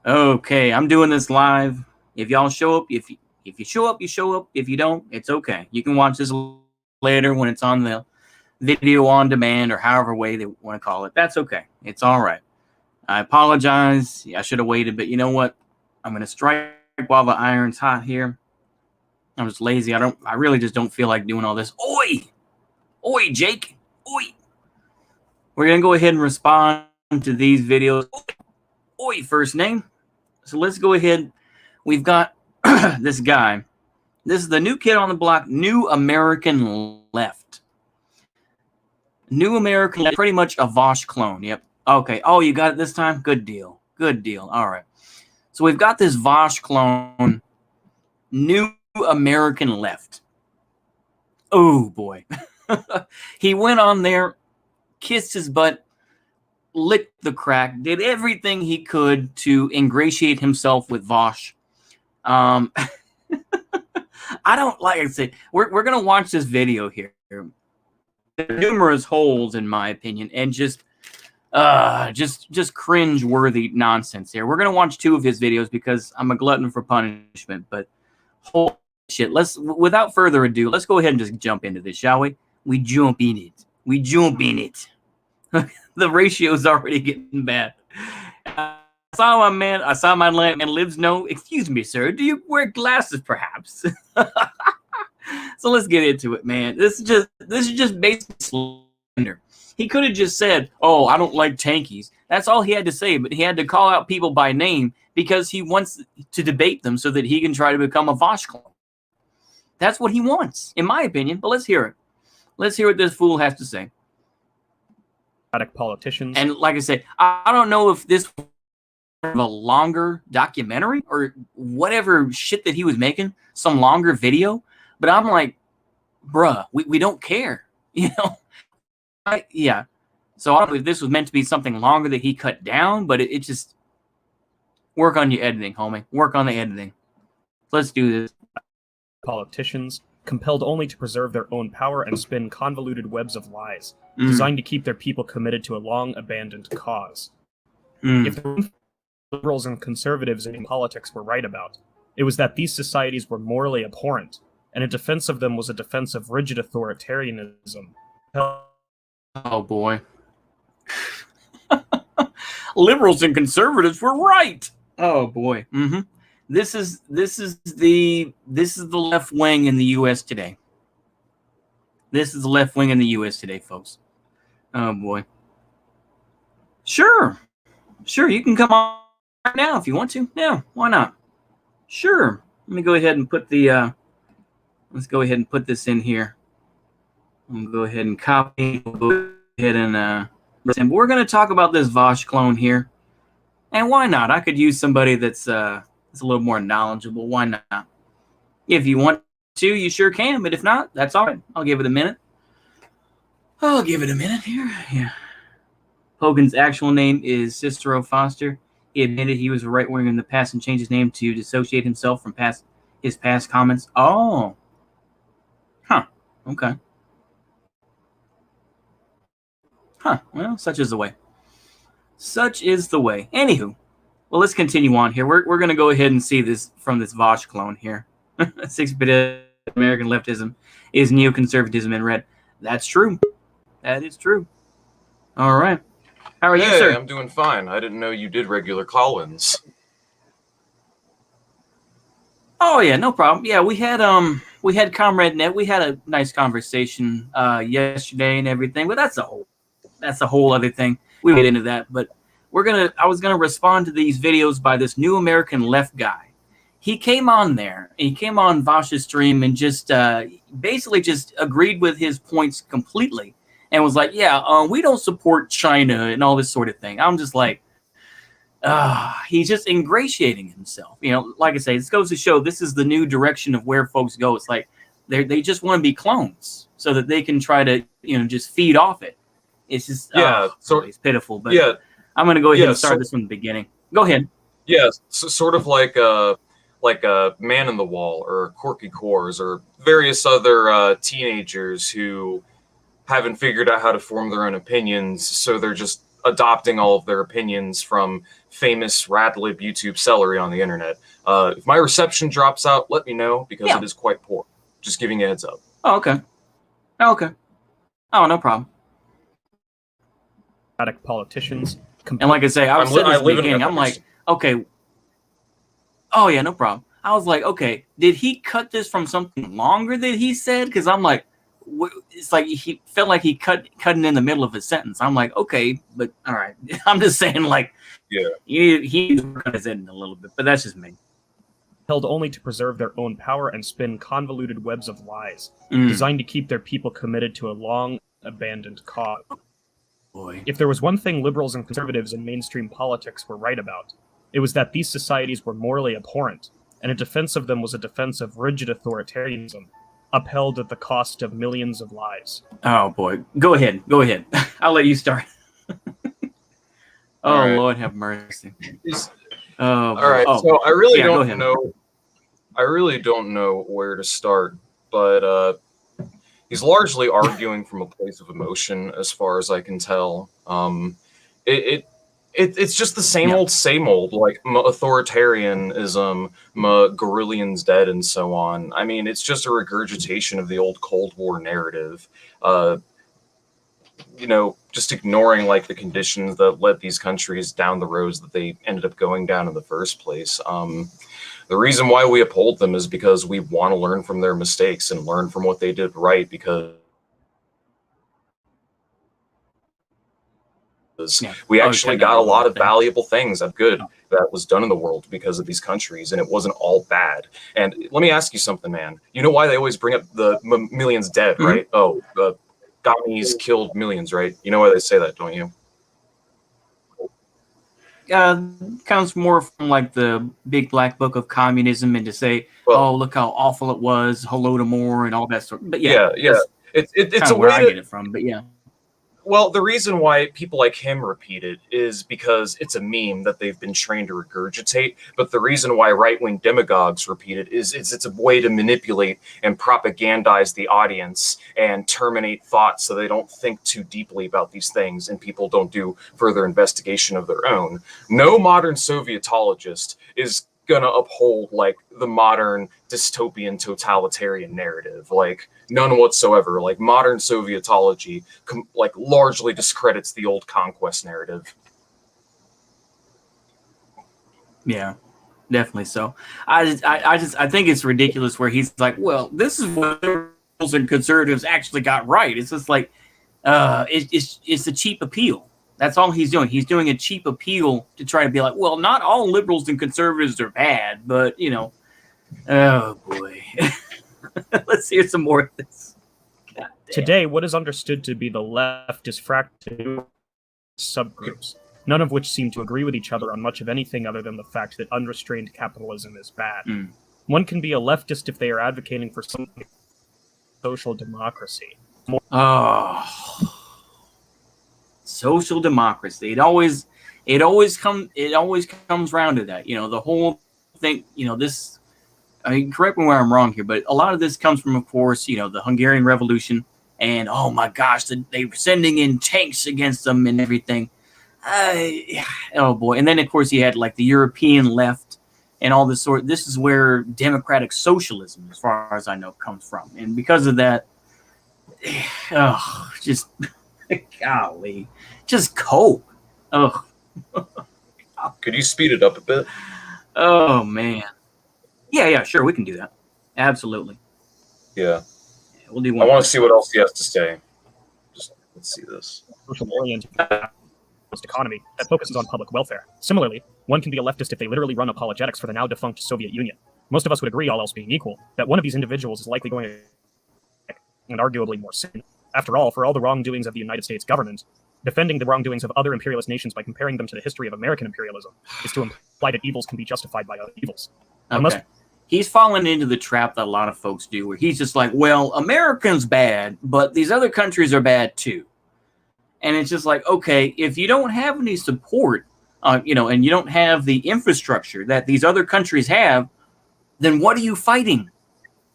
Okay, I'm doing this live. If y'all show up, if you show up, you show up. If you don't, it's okay. You can watch this later when it's on the video on demand or however way they want to call it. That's okay. It's all right. I apologize. I should have waited, but you know what? I'm gonna strike while the iron's hot here. I'm just lazy. I really just don't feel like doing all this. Oi! Oi, Jake! Oi! We're gonna go ahead and respond to these videos. Oi, first name. So let's go ahead. We've got this guy. This is the new kid on the block, New American Left. New American Left, pretty much a Vaush clone. Yep. Okay. Oh, you got it this time? Good deal. Good deal. All right. So we've got this Vaush clone, New American Left. Oh, boy. He went on there, kissed his butt, licked the crack, did everything he could to ingratiate himself with Vaush. I don't like I said, we're gonna watch this video here. There are numerous holes in my opinion, and just cringe-worthy nonsense here. We're gonna watch 2 of his videos because I'm a glutton for punishment, but holy shit, without further ado, let's go ahead and just jump into this, shall we? We jump in it. We jump in it. The ratio's already getting bad. I saw my man lives no. Excuse me, sir. Do you wear glasses, perhaps? So let's get into it, man. This is just basic slander. He could have just said, "Oh, I don't like tankies." That's all he had to say, but he had to call out people by name because he wants to debate them so that he can try to become a Vaush clone. That's what he wants, in my opinion. But let's hear it. Let's hear what this fool has to say. Politicians. And like I said, I don't know if this was a longer documentary or whatever shit that he was making, some longer video, but I'm like, bruh, we don't care, you know? Yeah. So I don't know if this was meant to be something longer that he cut down, but it just, work on your editing, homie. Work on the editing. Let's do this. Politicians, compelled only to preserve their own power and spin convoluted webs of lies, designed to keep their people committed to a long-abandoned cause. If the liberals and conservatives in politics were right about, it was that these societies were morally abhorrent, and a defense of them was a defense of rigid authoritarianism. Oh, boy. Liberals and conservatives were right! Oh, boy. This is the left wing in the U.S. today. This is the left wing in the U.S. today, folks. Oh boy. Sure, you can come on right now if you want to. Yeah, why not? Sure. Let me go ahead and put the. Let's go ahead and put this in here. I'm gonna go ahead and copy. We'll go ahead and we're gonna talk about this Vaush clone here, and why not? I could use somebody that's a little more knowledgeable. Why not? If you want to, you sure can. But if not, that's all right. I'll give it a minute. I'll give it a minute here. Yeah. Hogan's actual name is Cicero Foster. He admitted he was a right winger in the past and changed his name to dissociate himself from his past comments. Oh. Huh. Okay. Huh. Well, such is the way. Such is the way. Anywho. Well, let's continue on here. We're going to go ahead and see this from this Vaush clone here. 6-bit American leftism is neoconservatism in red. That's true. That is true. All right. How are you, sir? I'm doing fine. I didn't know you did regular call-ins. Oh yeah, no problem. Yeah, we had Comrade Net. We had a nice conversation yesterday and everything, but that's a whole other thing. We won't get into that, but I was gonna respond to these videos by this New American Left guy. He came on there. He came on Vaush's stream and just basically just agreed with his points completely and was like, yeah, we don't support China and all this sort of thing. I'm just like, he's just ingratiating himself. You know, like I say, this goes to show this is the new direction of where folks go. It's like they just want to be clones so that they can try to, just feed off it. It's just, so it's pitiful. But yeah, I'm going to go ahead and start this from the beginning. Go ahead. Yeah, so sort of like a Man in the Wall or Corky Cores or various other teenagers who haven't figured out how to form their own opinions, so they're just adopting all of their opinions from famous Radlib YouTube celery on the internet. If my reception drops out, let me know, because it is quite poor. Just giving you a heads up. Oh, okay. Oh, okay. Oh, no problem. Politicians. And like I say, I said this at the beginning, I'm like, okay. Oh, yeah, no problem. I was like, okay, did he cut this from something longer that he said? Because I'm like, it's like he felt like he cutting in the middle of his sentence. I'm like, okay, but all right. I'm just saying, like, yeah, he's working his head in a little bit, but that's just me. Held only to preserve their own power and spin convoluted webs of lies, designed to keep their people committed to a long abandoned cause. Boy. If there was one thing liberals and conservatives in mainstream politics were right about, it was that these societies were morally abhorrent, and a defense of them was a defense of rigid authoritarianism, upheld at the cost of millions of lives. Oh boy, go ahead. I'll let you start. Oh, right. Lord have mercy. All right, so I really don't know. I really don't know where to start, but he's largely arguing from a place of emotion, as far as I can tell. It's just the same old, like authoritarianism, Gorillions dead, and so on. I mean, it's just a regurgitation of the old Cold War narrative. You know, just ignoring like the conditions that led these countries down the roads that they ended up going down in the first place. The reason why we uphold them is because we want to learn from their mistakes and learn from what they did right, because we actually got a lot of valuable things of good that was done in the world because of these countries, and it wasn't all bad. And let me ask you something, man. You know why they always bring up the millions dead, right? Oh, the Commies killed millions, right? You know why they say that, don't you? Comes more from like the big black book of communism, and to say, oh, look how awful it was, Holodomor, and all that sort. But yeah. It's a where way I get it from. But yeah. Well, the reason why people like him repeat it is because it's a meme that they've been trained to regurgitate. But the reason why right-wing demagogues repeat it is it's a way to manipulate and propagandize the audience and terminate thought, so they don't think too deeply about these things and people don't do further investigation of their own. No modern Sovietologist is gonna uphold like the modern dystopian totalitarian narrative, like none whatsoever. Like modern Sovietology like largely discredits the old conquest narrative. Yeah, definitely so. I think it's ridiculous where he's like, well, this is what liberals and conservatives actually got right. It's just like it's a cheap appeal. That's all he's doing. He's doing a cheap appeal to try to be like, well, not all liberals and conservatives are bad, but, you know, oh, boy. Let's hear some more of this. Today, what is understood to be the left is fractured subgroups, none of which seem to agree with each other on much of anything other than the fact that unrestrained capitalism is bad. One can be a leftist if they are advocating for some social democracy. Social democracy. It always comes around to that. You know, the whole thing, you know, this, I mean, correct me where I'm wrong here, but a lot of this comes from, of course, you know, the Hungarian Revolution, and oh my gosh, they were sending in tanks against them and everything. Oh boy. And then of course you had like the European left and all this sort. This is where democratic socialism, as far as I know, comes from. And because of that, just golly, just cope. Could you speed it up a bit? Oh man. Yeah, sure, we can do that. Absolutely. Yeah. We'll do one. I want to see what else he has to say. Just let's see this. Social-oriented economy that focuses on public welfare. Similarly, one can be a leftist if they literally run apologetics for the now defunct Soviet Union. Most of us would agree, all else being equal, that one of these individuals is likely going to, and arguably more sin. After all, for all the wrongdoings of the United States government, defending the wrongdoings of other imperialist nations by comparing them to the history of American imperialism is to imply that evils can be justified by other evils. Okay. He's fallen into the trap that a lot of folks do, where he's just like, well, Americans bad, but these other countries are bad too. And it's just like, okay, if you don't have any support, and you don't have the infrastructure that these other countries have, then what are you fighting?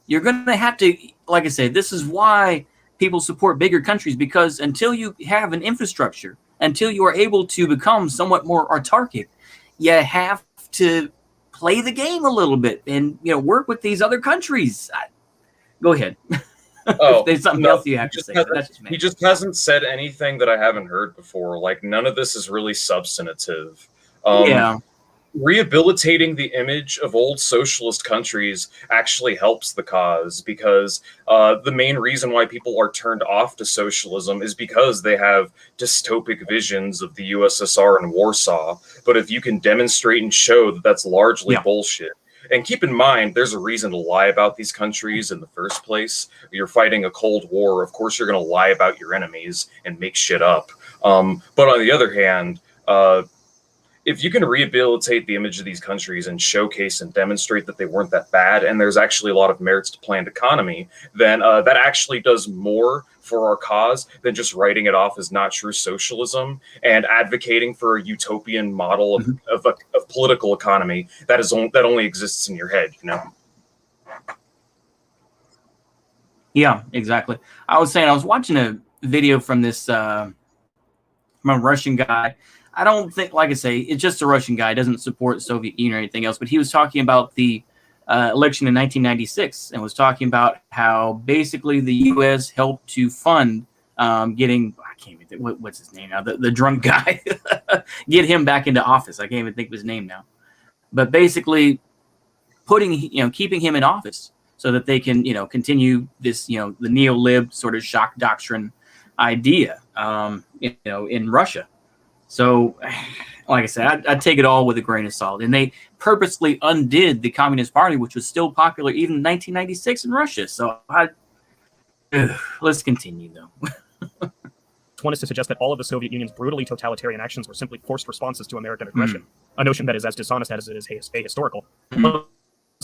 You're going to have to, like I said, this is why people support bigger countries, because until you have an infrastructure until you are able to become somewhat more autarkic, you have to play the game a little bit and work with these other countries. Go ahead. Oh, if there's something else you have to say. That's just me. He just hasn't said anything that I haven't heard before. Like, none of this is really substantive. Yeah. Rehabilitating the image of old socialist countries actually helps the cause, because the main reason why people are turned off to socialism is because they have dystopic visions of the USSR and Warsaw. But if you can demonstrate and show that that's largely bullshit, and keep in mind, there's a reason to lie about these countries in the first place. You're fighting a Cold War. Of course, you're going to lie about your enemies and make shit up. But on the other hand, if you can rehabilitate the image of these countries and showcase and demonstrate that they weren't that bad, and there's actually a lot of merits to planned economy, then that actually does more for our cause than just writing it off as not true socialism and advocating for a utopian model of political economy that only exists in your head, Yeah, exactly. I was watching a video from this from a Russian guy. I don't think, like I say, it's just a Russian guy. Doesn't support the Soviet Union or anything else. But he was talking about the election in 1996 and was talking about how basically the U.S. helped to fund getting, I can't even think, what's his name now, the drunk guy, get him back into office. I can't even think of his name now. But basically keeping him in office so that they can, continue this, the neo-lib sort of shock doctrine idea, in Russia. So, like I said, I'd take it all with a grain of salt. And they purposely undid the Communist Party, which was still popular even in 1996 in Russia. So, let's continue, though. One is to suggest that all of the Soviet Union's brutally totalitarian actions were simply forced responses to American aggression, a notion that is as dishonest as it is ahistorical.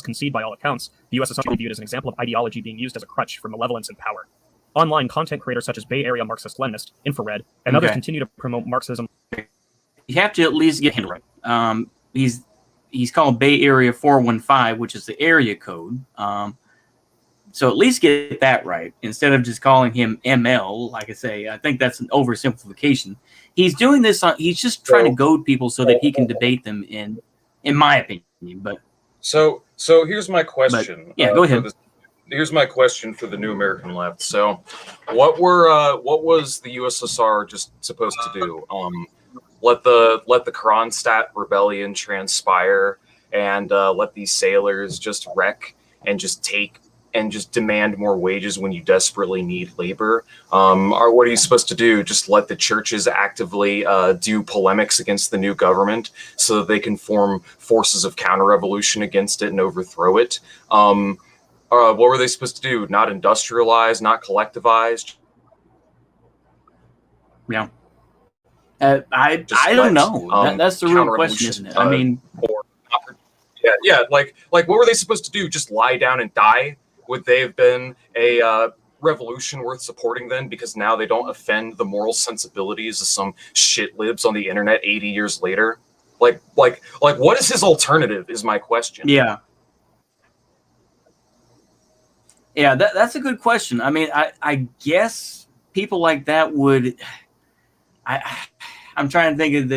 Concede by all accounts, the USSR can be viewed as an example of ideology being used as a crutch for malevolence and power. Online content creators such as Bay Area Marxist-Leninist, Infrared, and others continue to promote Marxism. You have to at least get him right. He's called Bay Area 415, which is the area code. So at least get that right instead of just calling him ML. Like I say, I think that's an oversimplification. He's doing this. He's just trying to goad people so that he can debate them. In my opinion, but so here's my question. Go ahead. Here's my question for the New American Left. So, what was the USSR just supposed to do? Let the Kronstadt rebellion transpire and let these sailors just wreck and just demand more wages when you desperately need labor? Or what are you supposed to do? Just let the churches actively do polemics against the new government so that they can form forces of counter-revolution against it and overthrow it? What were they supposed to do? Not industrialize, not collectivize? Yeah. I don't know. That's the real question, isn't it? I mean, like what were they supposed to do? Just lie down and die? Would they have been a revolution worth supporting then? Because now they don't offend the moral sensibilities of some shit libs on the internet 80 years later. Like what is his alternative? Is my question. Yeah. Yeah, that's a good question. I mean, I guess people like that would. I'm trying to think of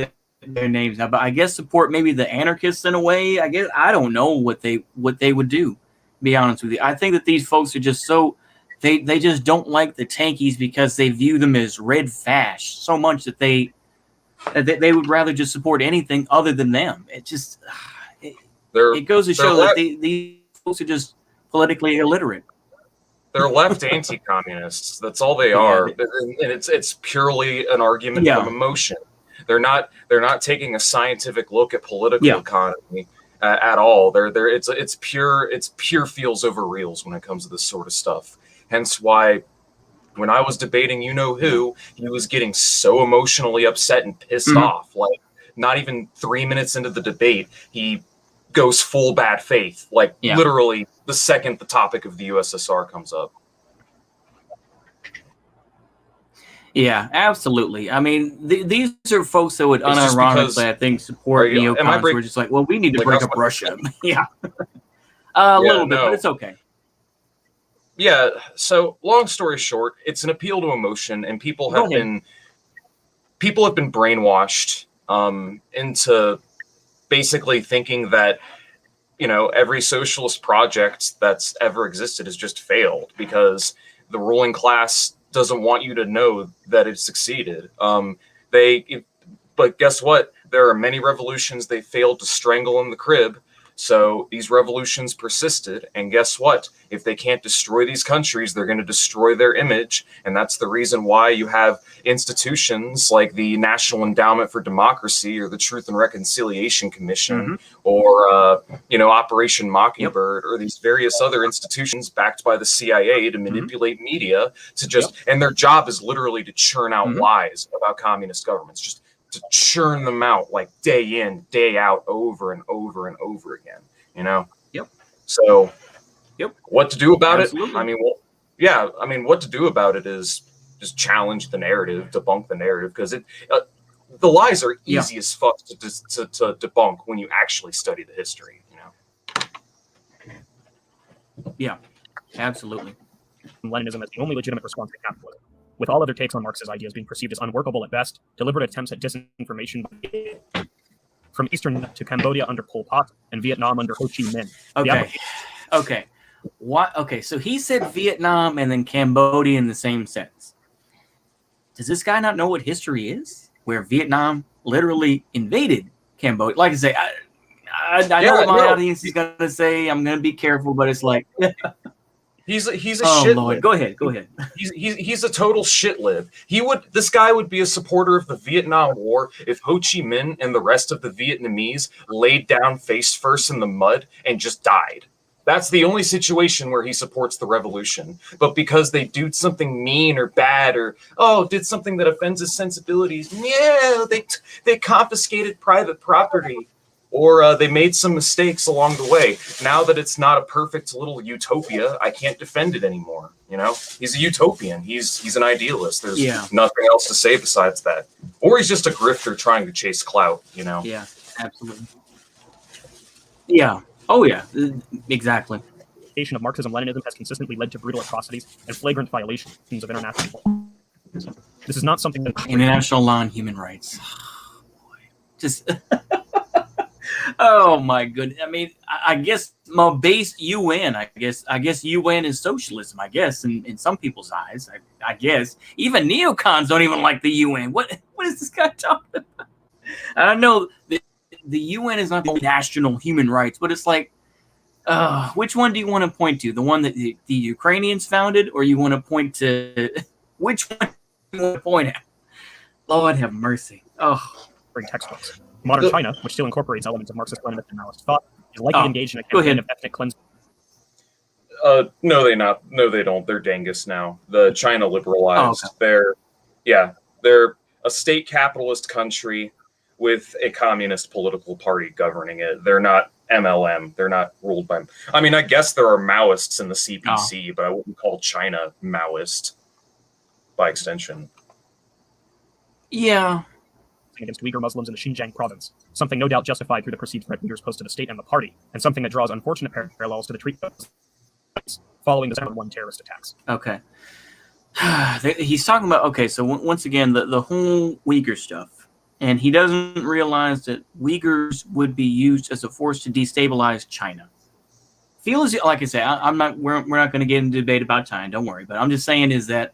their names now, but I guess support maybe the anarchists in a way. I guess I don't know what they would do. To be honest with you, I think that these folks are just so they just don't like the tankies because they view them as red fash so much that they would rather just support anything other than them. It just it goes to show that these folks are just politically illiterate. They're left anti-communists. That's all they are, and it's purely an argument from emotion. They're not taking a scientific look at political economy at all. It's pure feels over reals when it comes to this sort of stuff. Hence why, when I was debating who, he was getting so emotionally upset and pissed off. Like, not even 3 minutes into the debate, he goes full bad faith. Like, literally the second the topic of the USSR comes up. Yeah, absolutely. I mean, these are folks that would unironically, I think, support neocons. We're just like, well, we need to break up Russia. A little bit, but it's okay. Yeah. So, long story short, it's an appeal to emotion, and people have been people have been brainwashed into basically thinking that, every socialist project that's ever existed has just failed because the ruling class doesn't want you to know that it succeeded. But guess what? There are many revolutions they failed to strangle in the crib. So these revolutions persisted, and guess what? If they can't destroy these countries, they're going to destroy their image, and that's the reason why you have institutions like the National Endowment for Democracy or the Truth and Reconciliation Commission, or Operation Mockingbird, or these various other institutions backed by the CIA to manipulate media to just, and their job is literally to churn out lies about communist governments, just to churn them out like day in, day out, over and over and over again, So, what to do about it? I mean, what to do about it is just challenge the narrative, debunk the narrative, because the lies are easy as fuck to debunk when you actually study the history, Yeah, absolutely. Leninism as the only legitimate response to capitalism, with all other takes on Marx's ideas being perceived as unworkable at best, deliberate attempts at disinformation from Eastern to Cambodia under Pol Pot and Vietnam under Ho Chi Minh. Okay. What? Okay, so he said Vietnam and then Cambodia in the same sentence. Does this guy not know what history is? Where Vietnam literally invaded Cambodia? Like I say, I know what my audience is going to say. I'm going to be careful, but it's like... He's a shit lib. Go ahead. He's a total shit lib. This guy would be a supporter of the Vietnam War if Ho Chi Minh and the rest of the Vietnamese laid down face first in the mud and just died. That's the only situation where he supports the revolution. But because they do something mean or bad or did something that offends his sensibilities, they confiscated private property. Or they made some mistakes along the way. Now that it's not a perfect little utopia, I can't defend it anymore. He's a utopian. He's an idealist. There's nothing else to say besides that. Or he's just a grifter trying to chase clout. Yeah, absolutely. Yeah. Oh yeah. Exactly. Of Marxism-Leninism has consistently led to brutal atrocities and flagrant violations of international law. This is not something that international law and human rights. Oh, boy. Just. Oh my goodness! I mean, I guess my base UN. I guess UN is socialism. I guess in some people's eyes. I guess even neocons don't even like the UN. What is this guy talking about? I know the UN is not the national human rights, but it's like, which one do you want to point to? The one that the Ukrainians founded, or you want to point to which one do you want to point at? Lord have mercy. Oh, bring textbooks. Modern China, which still incorporates elements of Marxist, Leninist, and Maoist thought, is likely engaged in a campaign of ethnic cleansing. No, they don't. They're dangus now. The China liberalized. They're a state capitalist country with a communist political party governing it. They're not MLM. They're not ruled by... I mean, I guess there are Maoists in the CPC, but I wouldn't call China Maoist by extension. Yeah. Against Uyghur Muslims in the Xinjiang province, something no doubt justified through the perceived threat Uyghurs pose to the state and the party, and something that draws unfortunate parallels to the treatment following the December 1 terrorist attacks. Okay. He's talking about, so once again, the whole Uyghur stuff, and he doesn't realize that Uyghurs would be used as a force to destabilize China. Feels like I say, we're not going to get into debate about China, don't worry, but I'm just saying is that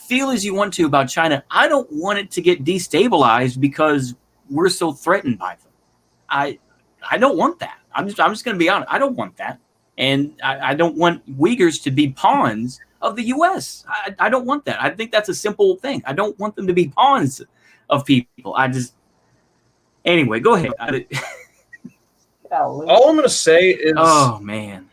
feel as you want to about China, I don't want it to get destabilized because we're so threatened by them. I don't want that. I'm just going to be honest. I don't want that, and I don't want Uyghurs to be pawns of the U.S. I don't want that. I think that's a simple thing. I don't want them to be pawns of people. Anyway, go ahead. All I'm going to say is... Oh, man.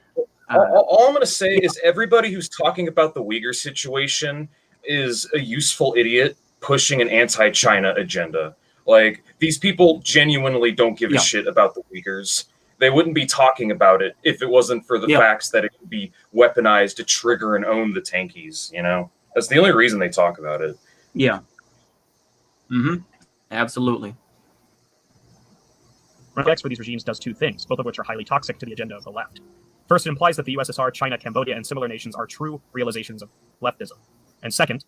All I'm going to say is everybody who's talking about the Uyghur situation is a useful idiot pushing an anti-China agenda. Like, these people genuinely don't give a shit about the Uyghurs. They wouldn't be talking about it if it wasn't for the facts that it could be weaponized to trigger and own the tankies, That's the only reason they talk about it. Yeah. Absolutely. Reflex for these regimes does two things, both of which are highly toxic to the agenda of the left. First, it implies that the USSR, China, Cambodia, and similar nations are true realizations of leftism. And second,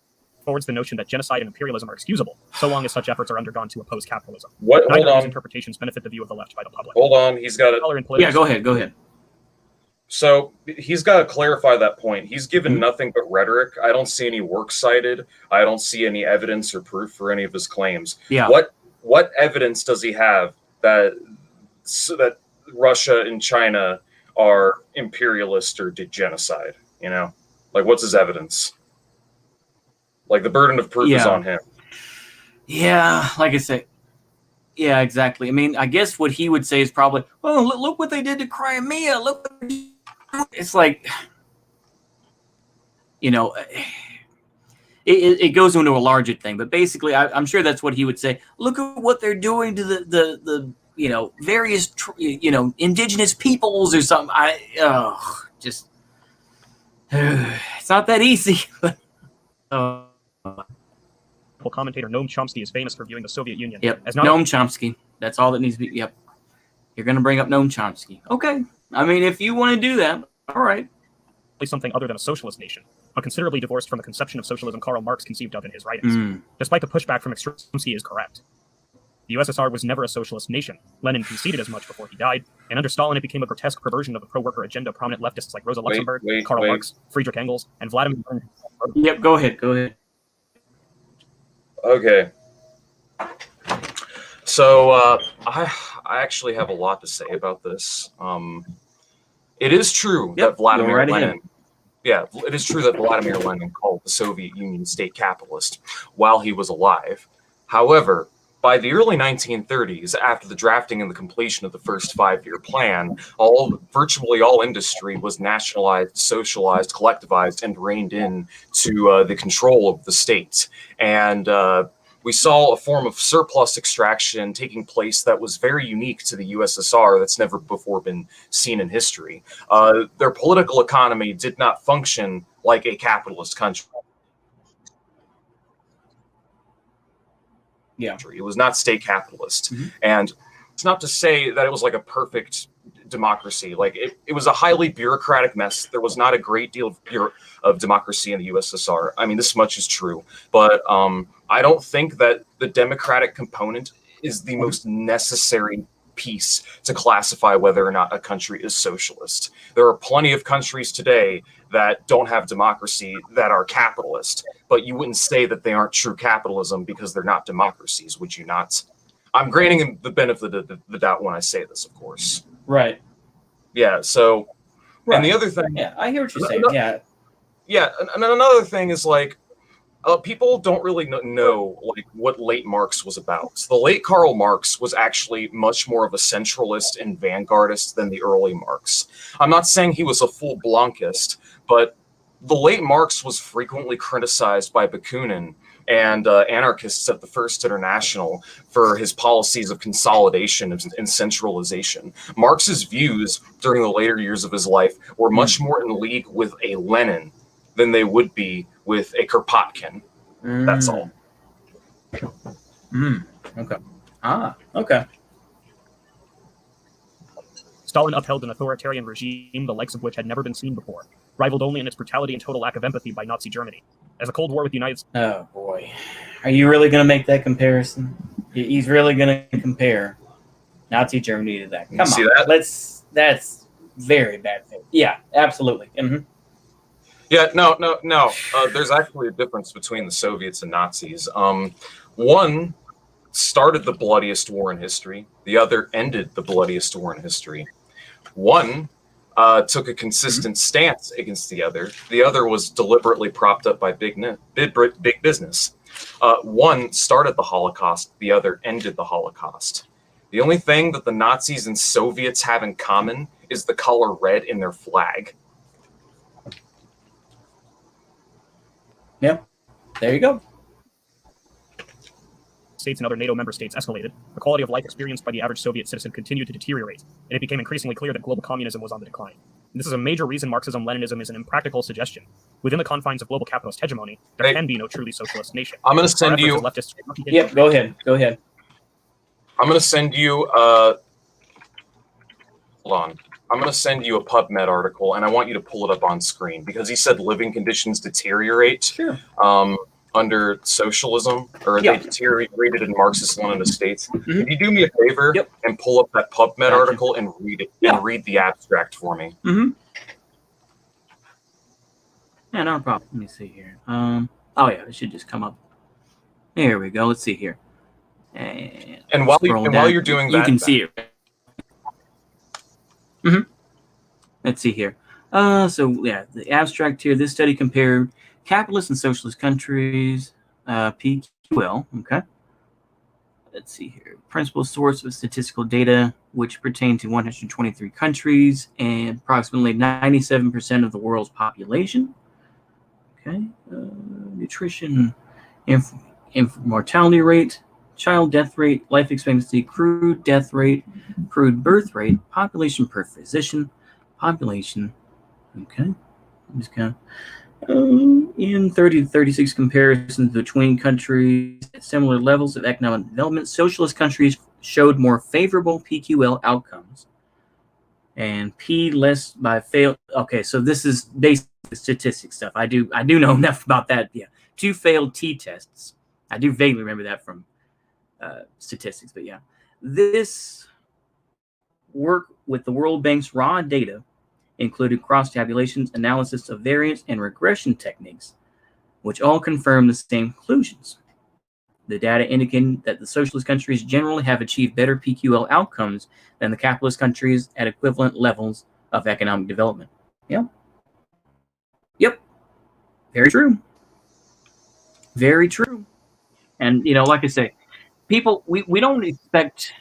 forwards the notion that genocide and imperialism are excusable, so long as such efforts are undergone to oppose capitalism. What? Neither Hold of these on. interpretations benefit the view of the left by the public. Hold on. He's got it. Yeah, go ahead. Go ahead. So he's got to clarify that point. He's given nothing but rhetoric. I don't see any works cited. I don't see any evidence or proof for any of his claims. Yeah. What evidence does he have that Russia and China are imperialist or did genocide? You know, like what's his evidence? Like the burden of proof is on him. Yeah, like I say. Yeah, exactly. I mean, I guess what he would say is probably, "Oh, look what they did to Crimea. Look." It's like, you know, it goes into a larger thing, but basically, I'm sure that's what he would say. Look at what they're doing to the you know, various indigenous peoples or something. Just it's not that easy. Commentator Noam Chomsky is famous for viewing the Soviet Union as Noam Chomsky. That's all that needs to be. Yep, you're going to bring up Noam Chomsky. Okay, I mean, if you want to do that, all right. Something other than a socialist nation, but considerably divorced from the conception of socialism Karl Marx conceived of in his writings. Despite the pushback from extremists, Chomsky is correct. The USSR was never a socialist nation. Lenin conceded as much before he died, and under Stalin it became a grotesque perversion of the pro-worker agenda. Prominent leftists like Rosa Luxemburg, Karl Marx, Friedrich Engels, and Vladimir Lenin. Yep, go ahead. Okay. So I actually have a lot to say about this. It is true that Vladimir Lenin. Yeah, it is true that Vladimir Lenin called the Soviet Union state capitalist while he was alive. However, by the early 1930s, after the drafting and the completion of the first five-year plan, virtually all industry was nationalized, socialized, collectivized, and reined in to the control of the state. And we saw a form of surplus extraction taking place that was very unique to the USSR that's never before been seen in history. Their political economy did not function like a capitalist country. Yeah. It was not state capitalist. And it's not to say that it was like a perfect democracy. Like it was a highly bureaucratic mess. There was not a great deal of democracy in the USSR. I mean, this much is true. But I don't think that the democratic component is the most necessary piece to classify whether or not a country is socialist. There are plenty of countries today that don't have democracy that are capitalist, but you wouldn't say that they aren't true capitalism because they're not democracies, would you not? I'm granting him the benefit of the doubt when I say this, of course. Right. Yeah, so, and the other thing... Yeah, I hear what you're saying, Yeah, and another thing is, like, people don't really know like what late Marx was about. So the late Karl Marx was actually much more of a centralist and vanguardist than the early Marx. I'm not saying he was a full Blancist, but the late Marx was frequently criticized by Bakunin and anarchists at the First International for his policies of consolidation and centralization. Marx's views during the later years of his life were much more in league with a Lenin than they would be with a Kropotkin. That's all. Okay. Okay. Stalin upheld an authoritarian regime the likes of which had never been seen before, rivaled only in its brutality and total lack of empathy by Nazi Germany. As the Cold War with the United States... Oh, boy. Are you really going to make that comparison? He's really going to compare Nazi Germany to that. Come on. See that? That's very bad thing. Yeah, absolutely. Yeah, no. There's actually a difference between the Soviets and Nazis. One started the bloodiest war in history. The other ended the bloodiest war in history. One took a consistent stance against the other. The other was deliberately propped up by big business. One started the Holocaust. The other ended the Holocaust. The only thing that the Nazis and Soviets have in common is the color red in their flag. Yeah, there you go. States and other NATO member states escalated, the quality of life experienced by the average Soviet citizen continued to deteriorate, and it became increasingly clear that global communism was on the decline. And this is a major reason Marxism-Leninism is an impractical suggestion. Within the confines of global capitalist hegemony, there can be no truly socialist nation. I'm going to send you... Yep, go ahead. I'm going to send you... Hold on. I'm going to send you a PubMed article, and I want you to pull it up on screen, because he said living conditions deteriorate. Sure. under socialism, or are they deteriorated in Marxist-Leninist states? Could you do me a favor and pull up that PubMed article and read it and read the abstract for me? Yeah, no problem. Let me see here. Oh yeah, it should just come up. There we go. Let's see here. And while you're doing that, you can see it. Let's see here. So yeah, the abstract here. This study compared capitalist and socialist countries. PQL. Okay. Let's see here. Principal source of statistical data, which pertain to 123 countries and approximately 97% of the world's population. Okay. Nutrition, mortality rate, child death rate, life expectancy, crude death rate, crude birth rate, population per physician, population. Okay. I'm just kind of in 30 to 36 comparisons between countries at similar levels of economic development, socialist countries showed more favorable PQL outcomes. And P less by failed. Okay, so this is basic statistics stuff. I do know enough about that. Yeah, 2 failed t-tests. I do vaguely remember that from statistics, but yeah, this work with the World Bank's raw data included cross-tabulations, analysis of variance, and regression techniques, which all confirm the same conclusions. The data indicating that the socialist countries generally have achieved better PQL outcomes than the capitalist countries at equivalent levels of economic development. Yep. Very true. Very true. And, like I say, people, we don't expect,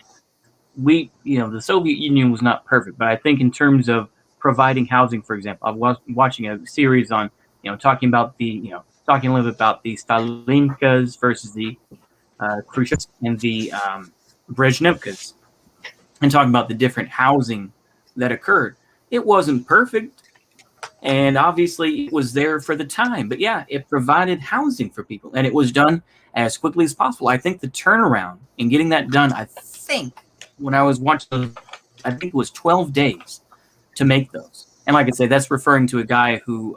the Soviet Union was not perfect, but I think in terms of providing housing, for example, I was watching a series on, talking a little bit about the Stalinkas versus the Khrushchevs and the Brezhnevkas, and talking about the different housing that occurred. It wasn't perfect, and obviously it was there for the time, but yeah, it provided housing for people, and it was done as quickly as possible. I think the turnaround in getting that done, when I was watching, I think it was 12 days to make those. And like I say, that's referring to a guy who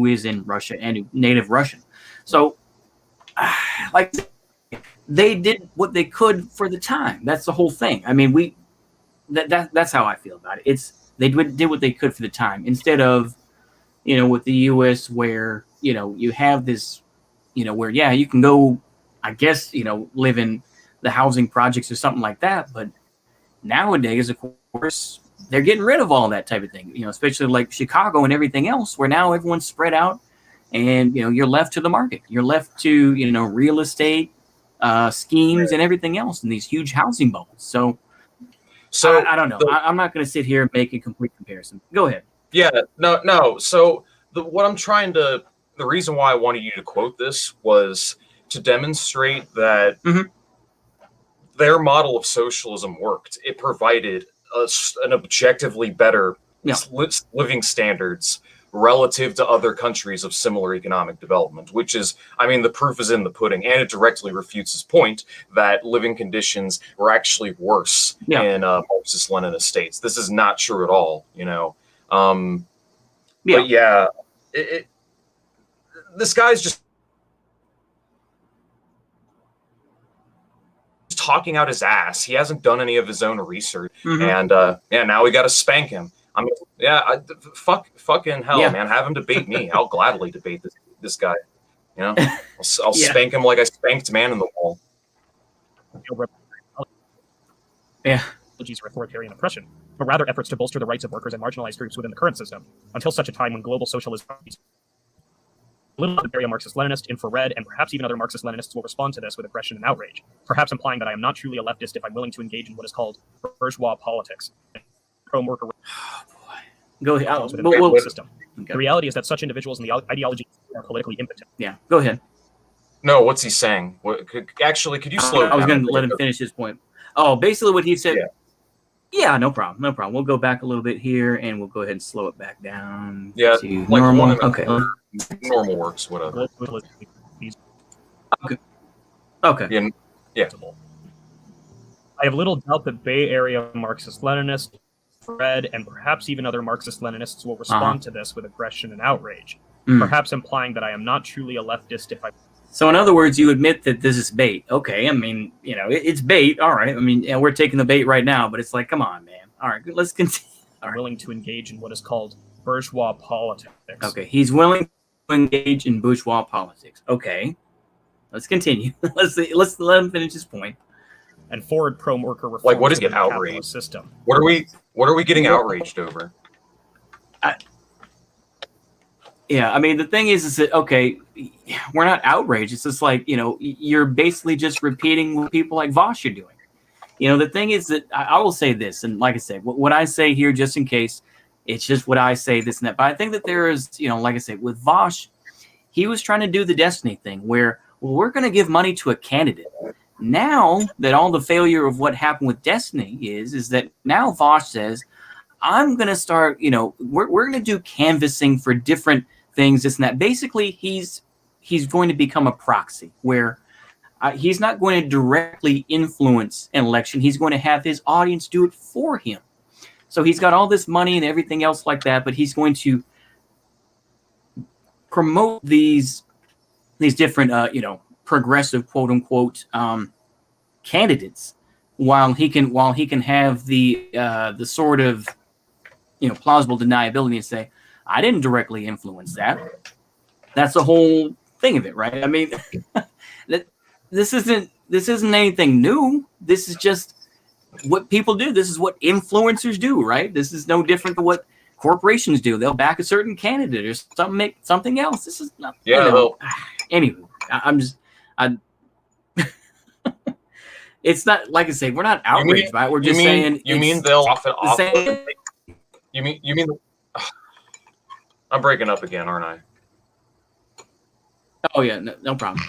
is in Russia and native Russian. So, they did what they could for the time. That's the whole thing. I mean, that's how I feel about it. They did what they could for the time, instead of, with the U.S. where, you have this, where, you can go, I guess, live in the housing projects or something like that. But nowadays, of course, they're getting rid of all that type of thing, especially like Chicago and everything else, where now everyone's spread out and, you're left to the market. You're left to, real estate schemes and everything else in these huge housing bubbles. So I don't know. I'm not going to sit here and make a complete comparison. Go ahead. Yeah, no. So the reason why I wanted you to quote this was to demonstrate that their model of socialism worked. It provided an objectively better living standards relative to other countries of similar economic development, which is, the proof is in the pudding, and it directly refutes his point that living conditions were actually worse in Marxist-Leninist states. This is not true at all, But yeah, this guy's just talking out his ass. He hasn't done any of his own research, and now we got to spank him. Fucking hell, man. Have him debate me. I'll gladly debate this guy. I'll spank him like I spanked Man in the Wall. Yeah. For authoritarian oppression, but rather efforts to bolster the rights of workers and marginalized groups within the current system, until such a time when global socialism, little of the area Marxist-Leninist, infrared, and perhaps even other Marxist-Leninists will respond to this with aggression and outrage, perhaps implying that I am not truly a leftist if I'm willing to engage in what is called bourgeois politics. Pro-worker. Go ahead. System. Okay. The reality is that such individuals and the ideology are politically impotent. Yeah, go ahead. No, what's he saying? Could you slow down? I was going to let him finish his point. Oh, basically what he said. Yeah, no problem. We'll go back a little bit here, and we'll go ahead and slow it back down to normal. Okay. Normal works, whatever. Okay. Yeah. I have little doubt that Bay Area Marxist-Leninists, Fred, and perhaps even other Marxist-Leninists will respond to this with aggression and outrage, perhaps implying that I am not truly a leftist if I... So in other words, you admit that this is bait. Okay, I mean, it's bait. All right. I mean, we're taking the bait right now, but it's like, come on, man. All right, let's continue. All right. Willing to engage in what is called bourgeois politics. Okay, he's willing to engage in bourgeois politics. Okay, let's continue. Let's let him finish his point. And forward pro-worker reforms. Like, what is get outraged? System. What are we getting outraged over? Yeah, I mean, the thing is that, okay, we're not outraged. It's just like, you're basically just repeating what people like Vaush are doing. The thing is that I will say this, and like I said, what I say here, just in case, it's just what I say, this and that. But I think that there is, like I said, with Vaush, he was trying to do the Destiny thing where, well, we're going to give money to a candidate. Now that all the failure of what happened with Destiny is that now Vaush says, I'm going to start, we're going to do canvassing for different things, this and that. Basically, he's going to become a proxy where he's not going to directly influence an election. He's going to have his audience do it for him. So he's got all this money and everything else like that, but he's going to promote these different, progressive, quote unquote, candidates, while he can have the sort of, plausible deniability and say, I didn't directly influence that. That's the whole thing of it, right? I mean, this isn't anything new. This is just what people do. This is what influencers do, right? This is no different than what corporations do. They'll back a certain candidate or make something else. This is not. Yeah. Well, anyway, it's not, like I say, we're not outraged by it. We're just saying. You mean they'll often. You mean. I'm breaking up again, aren't I? Oh yeah, no problem.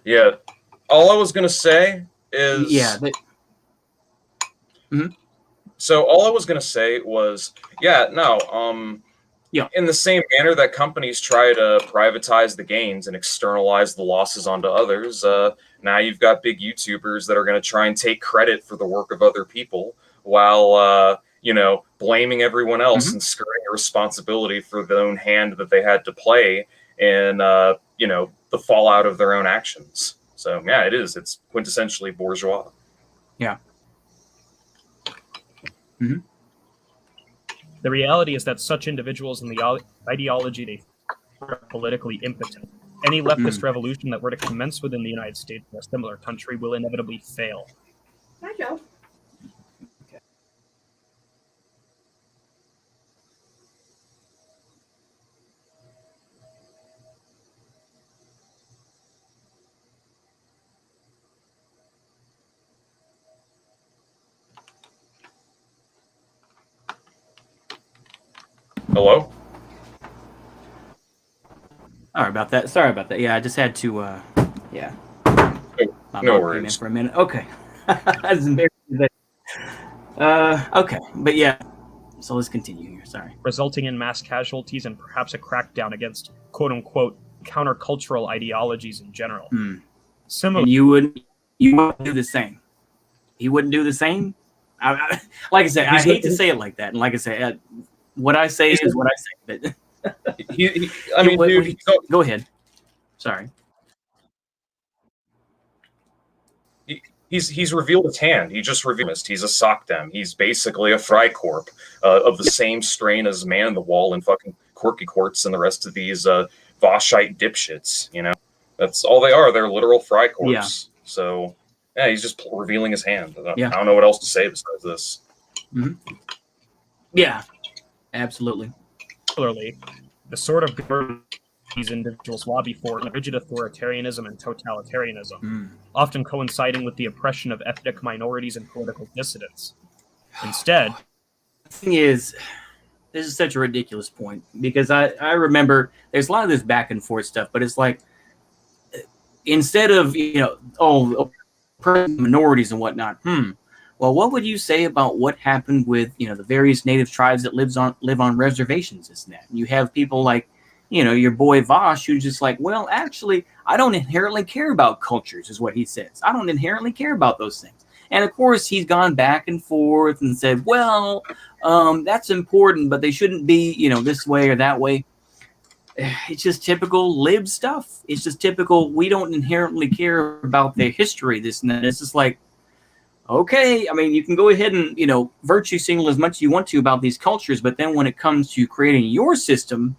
Yeah, all I was gonna say is So all I was gonna say was in the same manner that companies try to privatize the gains and externalize the losses onto others, now you've got big YouTubers that are going to try and take credit for the work of other people while blaming everyone else and skirting responsibility for the own hand that they had to play in the fallout of their own actions. So yeah, it's quintessentially bourgeois. Yeah. The reality is that such individuals and the ideology they are politically impotent. Any leftist revolution that were to commence within the United States or a similar country will inevitably fail. Hi, Joe. Hello? Sorry about that. Yeah, I just had to, yeah. No worries. For a minute. Okay. That's embarrassing. Okay. But yeah, so let's continue here. Sorry. Resulting in mass casualties and perhaps a crackdown against quote-unquote countercultural ideologies in general. Similar. And you wouldn't do the same. He wouldn't do the same? Like I said, I hate to say it like that. And like I said, what I say is what I say. But go ahead. Sorry. He's revealed his hand. He just revealed. He's a SOCDEM. He's basically a Freikorp of the same strain as Man in the Wall and fucking Quirky Quartz and the rest of these Vaushite dipshits. That's all they are. They're literal Freikorps. Yeah. So yeah, he's just revealing his hand. I don't know what else to say besides this. Yeah. Absolutely. Similarly, the sort of government these individuals lobby for rigid authoritarianism and totalitarianism, often coinciding with the oppression of ethnic minorities and political dissidents. Instead, the thing is, this is such a ridiculous point because I remember there's a lot of this back and forth stuff, but it's like instead of minorities and whatnot, well, what would you say about what happened with, the various native tribes that live on reservations, this and that? You have people like, your boy Vaush, who's just like, well, actually, I don't inherently care about cultures, is what he says. I don't inherently care about those things. And of course, he's gone back and forth and said, well, that's important, but they shouldn't be, this way or that way. it's just typical lib stuff. It's just typical. We don't inherently care about their history. This and that. It's just like, okay, I mean, you can go ahead and, virtue signal as much as you want to about these cultures, but then when it comes to creating your system,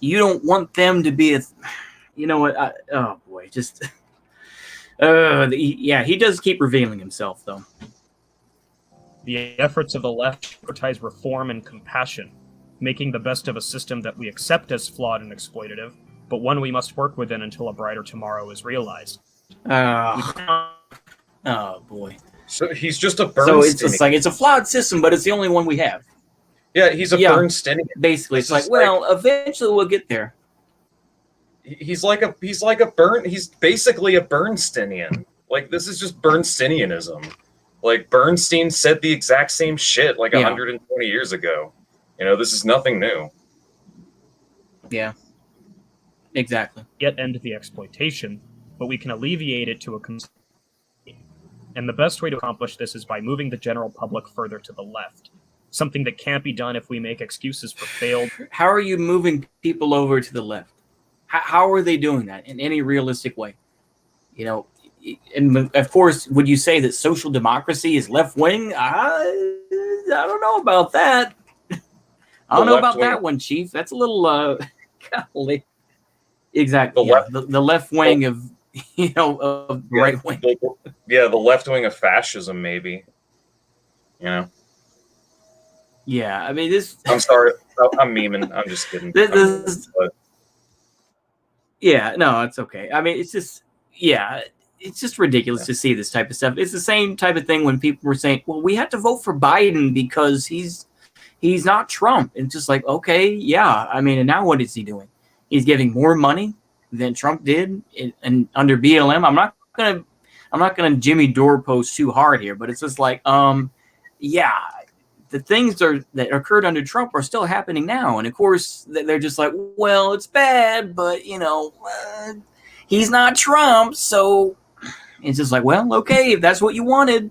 you don't want them to be oh boy, just, he does keep revealing himself, though. The efforts of the left prioritize reform and compassion, making the best of a system that we accept as flawed and exploitative, but one we must work within until a brighter tomorrow is realized. Oh boy! So he's just a Bernstein. So it's like it's a flawed system, but it's the only one we have. Yeah, he's a Bernstein. Basically, it's like, eventually we'll get there. He's basically a Bernsteinian. Like, this is just Bernsteinianism. Like, Bernstein said the exact same shit 120 years ago. This is nothing new. Yeah. Exactly. Yet end the exploitation, but we can alleviate it to a and the best way to accomplish this is by moving the general public further to the left. Something that can't be done if we make excuses for failed. How are you moving people over to the left? How are they doing that in any realistic way? And of course, would you say that social democracy is left wing? I don't know about that. I don't know about that one, Chief. That's a little golly. Exactly. The left wing of right wing. The left wing of fascism, maybe. Yeah, I mean this. I'm sorry, I'm memeing. I'm just kidding. Yeah, no, it's okay. I mean, it's just ridiculous to see this type of stuff. It's the same type of thing when people were saying, "Well, we have to vote for Biden because he's not Trump." And it's just like, okay, yeah. I mean, and now what is he doing? He's giving more money than Trump did, and under BLM. I'm not gonna Jimmy doorpost too hard here, but it's just like, yeah, the things that occurred under Trump are still happening now, and of course they're just like, well, it's bad, but he's not Trump, so it's just like, well, okay, if that's what you wanted.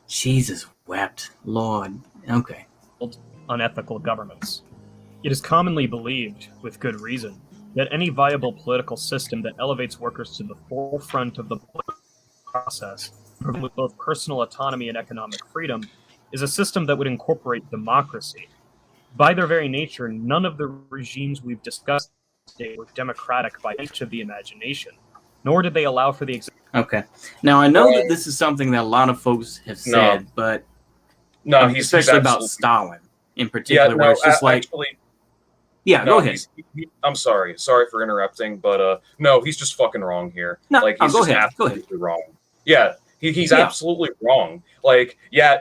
Jesus wept, Lord. Okay. Unethical governments. It is commonly believed, with good reason, that any viable political system that elevates workers to the forefront of the process, with both personal autonomy and economic freedom, is a system that would incorporate democracy. By their very nature, none of the regimes we've discussed today were democratic by any of the imagination, nor did they allow for the Okay. Now, I know that this is something that a lot of folks have said, but especially about Stalin in particular, where it's just go ahead. I'm sorry for interrupting, but no, he's just fucking wrong here. No, he's go just ahead. absolutely wrong. Yeah, he's absolutely wrong.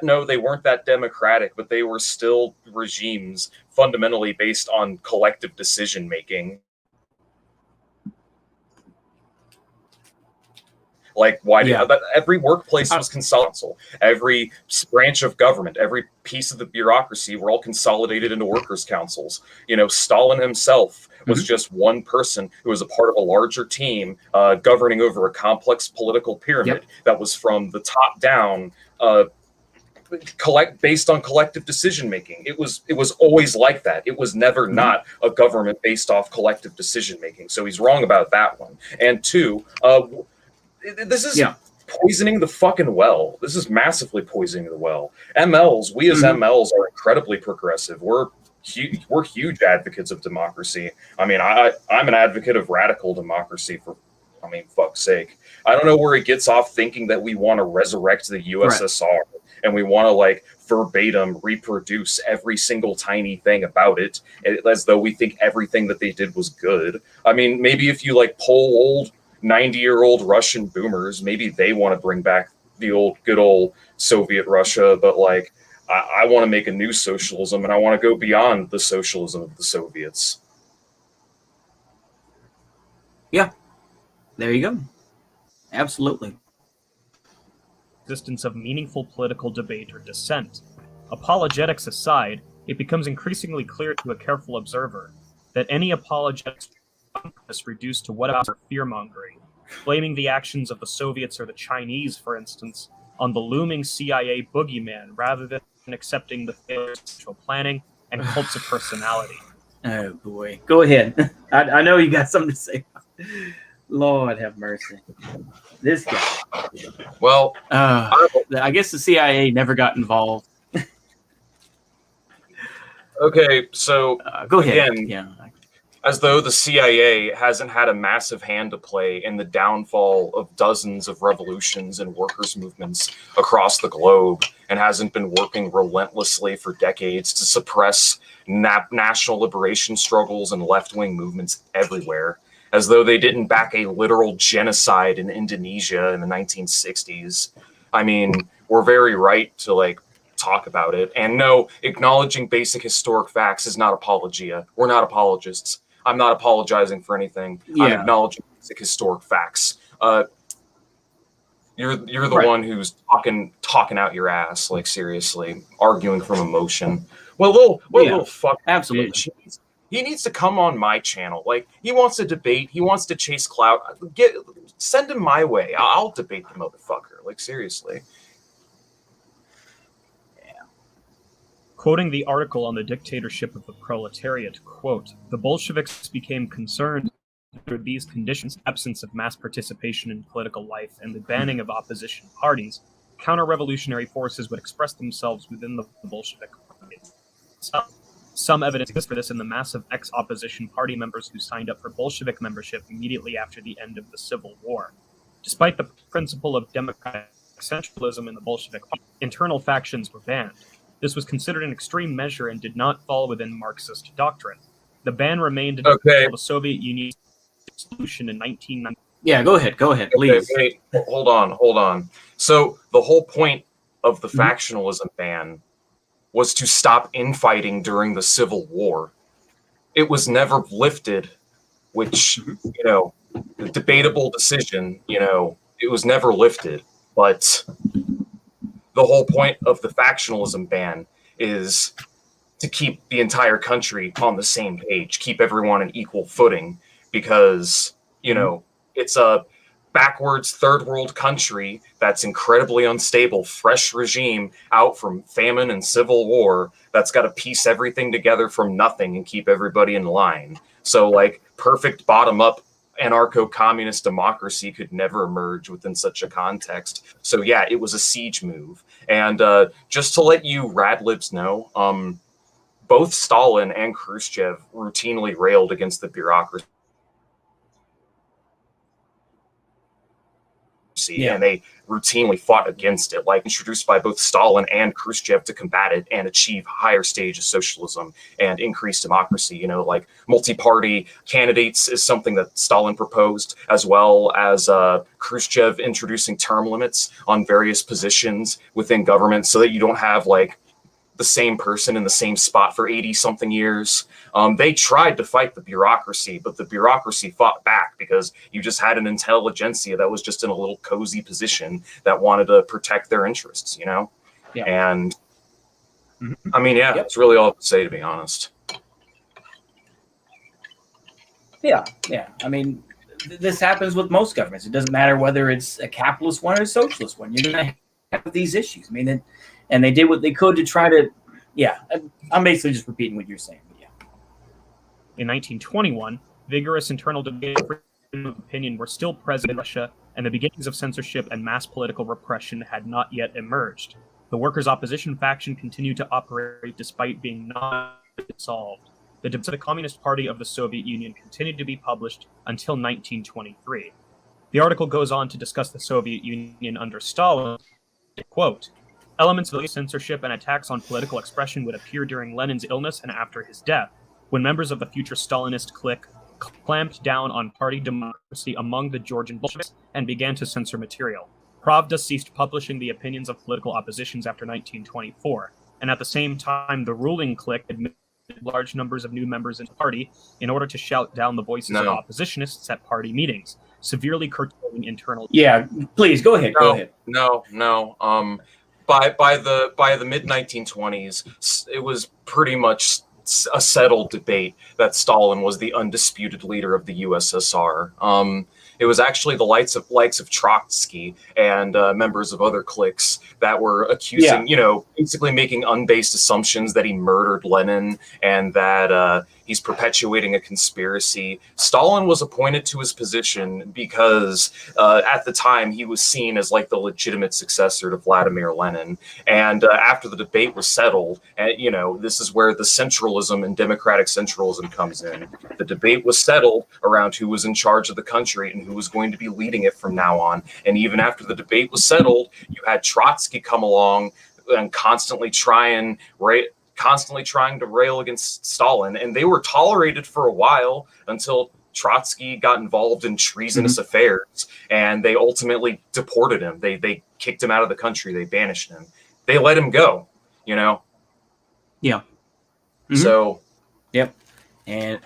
No, they weren't that democratic, but they were still regimes fundamentally based on collective decision making. Every workplace was consolidated. Every branch of government, every piece of the bureaucracy were all consolidated into workers' councils. Stalin himself was just one person who was a part of a larger team governing over a complex political pyramid that was from the top down, based on collective decision making. It was always like that. It was never not a government based off collective decision making. So he's wrong about that one. And two, this is poisoning the fucking well. This is massively poisoning the well. MLs, we as MLs are incredibly progressive. We're huge advocates of democracy. I mean, I'm an advocate of radical democracy fuck's sake. I don't know where he gets off thinking that we want to resurrect the USSR and we want to verbatim reproduce every single tiny thing about it as though we think everything that they did was good. I mean, maybe if you poll old 90-year-old Russian boomers, maybe they want to bring back the good old Soviet Russia, but I want to make a new socialism, and I want to go beyond the socialism of the Soviets. Yeah, there you go. Absolutely. Existence of meaningful political debate or dissent. Apologetics aside, it becomes increasingly clear to a careful observer that any apologetics is reduced to whataboutism or fear-mongering, blaming the actions of the Soviets or the Chinese, for instance, on the looming CIA boogeyman rather than accepting the failures of planning and cults of personality. Oh boy, go ahead. I know you got something to say. Lord have mercy. This guy. Well, I guess the CIA never got involved. okay, so Go ahead. again, Yeah. as though the CIA hasn't had a massive hand to play in the downfall of dozens of revolutions and workers' movements across the globe, and hasn't been working relentlessly for decades to suppress national liberation struggles and left-wing movements everywhere, as though they didn't back a literal genocide in Indonesia in the 1960s. I mean, we're very right to talk about it. And no, acknowledging basic historic facts is not apologia. We're not apologists. I'm not apologizing for anything. Yeah. I'm acknowledging basic historic facts. You're the Right. one who's talking out your ass, like seriously, arguing from emotion. Little fuck absolutely. bitch. He needs to come on my channel. Like, he wants to debate. He wants to chase clout. Send him my way. I'll debate the motherfucker. Like, seriously. Quoting the article on the dictatorship of the proletariat, quote, "The Bolsheviks became concerned under these conditions, absence of mass participation in political life and the banning of opposition parties, counter-revolutionary forces would express themselves within the Bolshevik party itself. Some evidence exists for this in the massive ex-opposition party members who signed up for Bolshevik membership immediately after the end of the Civil War. Despite the principle of democratic centralism in the Bolshevik party, internal factions were banned. This was considered an extreme measure and did not fall within Marxist doctrine. The ban remained until the Soviet Union's solution in 1990." Yeah, go ahead, please. Okay, wait, hold on. So the whole point of the factionalism ban was to stop infighting during the Civil War. It was never lifted, which, a debatable decision, it was never lifted. But the whole point of the factionalism ban is to keep the entire country on the same page, keep everyone on equal footing, because, it's a backwards third world country that's incredibly unstable, fresh regime out from famine and civil war that's got to piece everything together from nothing and keep everybody in line. So, perfect bottom-up anarcho-communist democracy could never emerge within such a context. So yeah, it was a siege move. And just to let you radlibs know, both Stalin and Khrushchev routinely railed against the bureaucracy. And they routinely fought against it, introduced by both Stalin and Khrushchev to combat it and achieve higher stage of socialism and increased democracy. Multi-party candidates is something that Stalin proposed, as well as Khrushchev introducing term limits on various positions within government so that you don't have the same person in the same spot for 80-something years. They tried to fight the bureaucracy, but the bureaucracy fought back because you just had an intelligentsia that was just in a little cozy position that wanted to protect their interests, Yeah. And, I mean, That's really all I have to say, to be honest. Yeah. I mean, this happens with most governments. It doesn't matter whether it's a capitalist one or a socialist one. You're going to have these issues. I mean, and they did what they could to try to, I'm basically just repeating what you're saying. But In 1921, vigorous internal debate and freedom of opinion were still present in Russia, and the beginnings of censorship and mass political repression had not yet emerged. The workers' opposition faction continued to operate despite being not dissolved. The debates of the Communist Party of the Soviet Union continued to be published until 1923. The article goes on to discuss the Soviet Union under Stalin. Quote, "Elements of censorship and attacks on political expression would appear during Lenin's illness and after his death, when members of the future Stalinist clique clamped down on party democracy among the Georgian Bolsheviks and began to censor material. Pravda ceased publishing the opinions of political oppositions after 1924, and at the same time the ruling clique admitted large numbers of new members into the party in order to shout down the voices of oppositionists at party meetings, severely curtailing internal..." Yeah, please, go ahead. No. By the mid-1920s, it was pretty much a settled debate that Stalin was the undisputed leader of the USSR. It was actually the likes of Trotsky and members of other cliques that were accusing, basically making unbased assumptions that he murdered Lenin and that He's perpetuating a conspiracy. Stalin was appointed to his position because at the time he was seen as like the legitimate successor to Vladimir Lenin. And after the debate was settled, and this is where the centralism and democratic centralism comes in. The debate was settled around who was in charge of the country and who was going to be leading it from now on. And even after the debate was settled, you had Trotsky come along and constantly trying to rail against Stalin, and they were tolerated for a while until Trotsky got involved in treasonous affairs, and they ultimately deported him. They kicked him out of the country. They banished him. They let him go. Yeah. So. Yep. And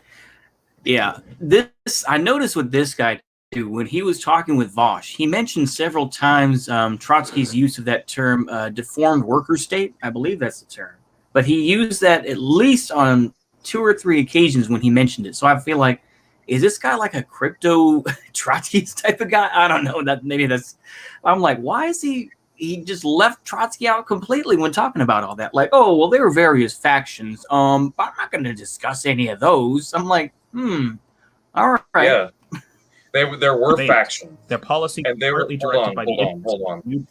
yeah, this I noticed with this guy too. When he was talking with Vaush, he mentioned several times Trotsky's use of that term, deformed worker state. I believe that's the term. But he used that at least on 2 or 3 occasions when he mentioned it. So I feel like, is this guy like a crypto Trotsky type of guy? I don't know. I'm like, why is he just left Trotsky out completely when talking about all that? Like, oh, well, there were various factions. But I'm not going to discuss any of those. I'm like, all right. Yeah. There were factions. Their policy and they were directed by hold on.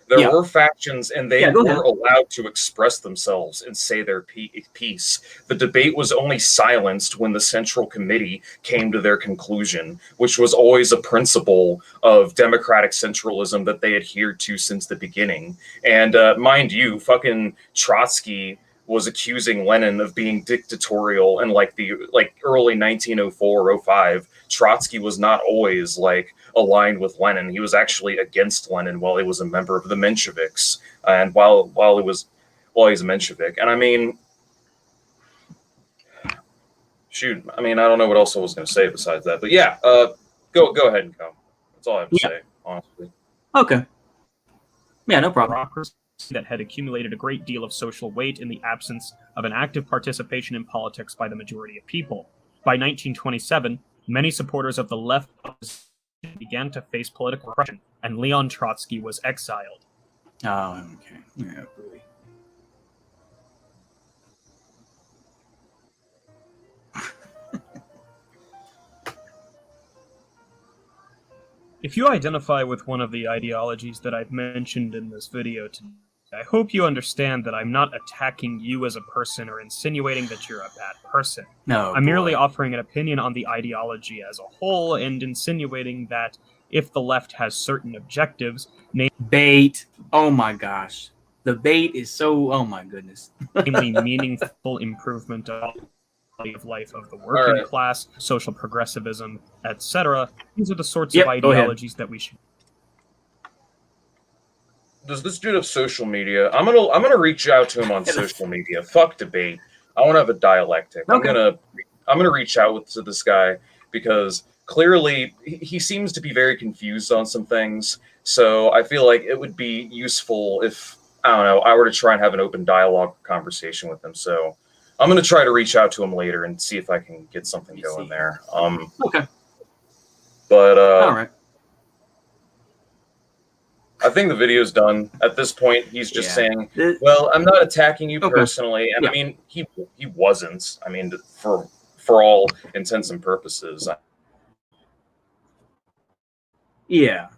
There were factions, and they were allowed to express themselves and say their piece. The debate was only silenced when the Central Committee came to their conclusion, which was always a principle of democratic centralism that they adhered to since the beginning. And mind you, fucking Trotsky was accusing Lenin of being dictatorial in like early 1904 or 05. Trotsky was not always aligned with Lenin. He was actually against Lenin while he was a member of the Mensheviks, and while he's a Menshevik. And I mean, shoot, I don't know what else I was going to say besides that. But yeah, go ahead and go. That's all I have to say, honestly. Okay. Yeah, no problem. That had accumulated a great deal of social weight in the absence of an active participation in politics by the majority of people. By 1927, many supporters of the left began to face political repression, and Leon Trotsky was exiled. Oh, okay. Yeah, really. If you identify with one of the ideologies that I've mentioned in this video today, I hope you understand that I'm not attacking you as a person or insinuating that you're a bad person. No, I'm merely offering an opinion on the ideology as a whole and insinuating that if the left has certain objectives, bait. Oh my gosh. The bait is so, oh my goodness. namely meaningful improvement of life of the working class, social progressivism, etc. These are the sorts of ideologies that we should. Does this dude have social media? I'm gonna reach out to him on social media. Fuck debate. I want to have a dialectic. Okay. I'm gonna reach out to this guy because clearly he seems to be very confused on some things. So I feel like it would be useful if I were to try and have an open dialogue conversation with him. So I'm gonna try to reach out to him later and see if I can get something going there. Okay. But all right. I think the video's done. At this point, he's just saying, well, I'm not attacking you personally. And I mean, he wasn't. I mean, for all intents and purposes. Yeah.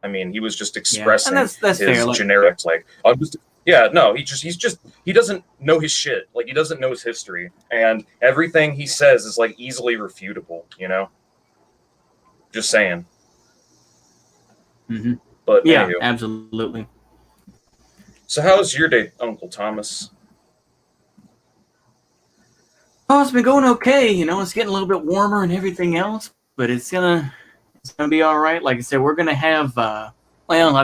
I mean, he was just expressing that's his fair. generic, he doesn't know his shit. Like, he doesn't know his history. And everything he says is, easily refutable, Just saying. Mm-hmm. But yeah, anywho. Absolutely. So how was your day, Uncle Thomas? Oh, it's been going okay. It's getting a little bit warmer and everything else, but it's gonna be all right. Like I said, we're gonna have. I'll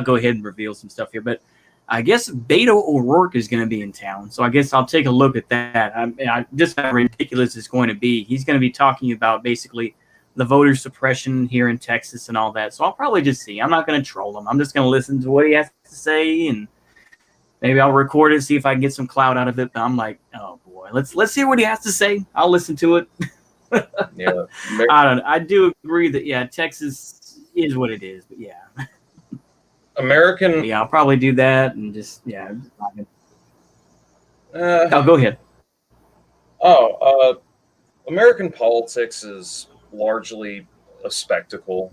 go ahead and reveal some stuff here, but I guess Beto O'Rourke is gonna be in town, so I guess I'll take a look at that. Just how ridiculous it's going to be. He's going to be talking about basically the voter suppression here in Texas and all that. So I'll probably just see. I'm not going to troll him. I'm just going to listen to what he has to say, and maybe I'll record it, see if I can get some clout out of it. But I'm like, oh boy, let's hear what he has to say. I'll listen to it. Yeah, I don't know. I do agree that Texas is what it is. But yeah, American. Yeah, I'll probably do that and just I'll go ahead. American politics is largely a spectacle.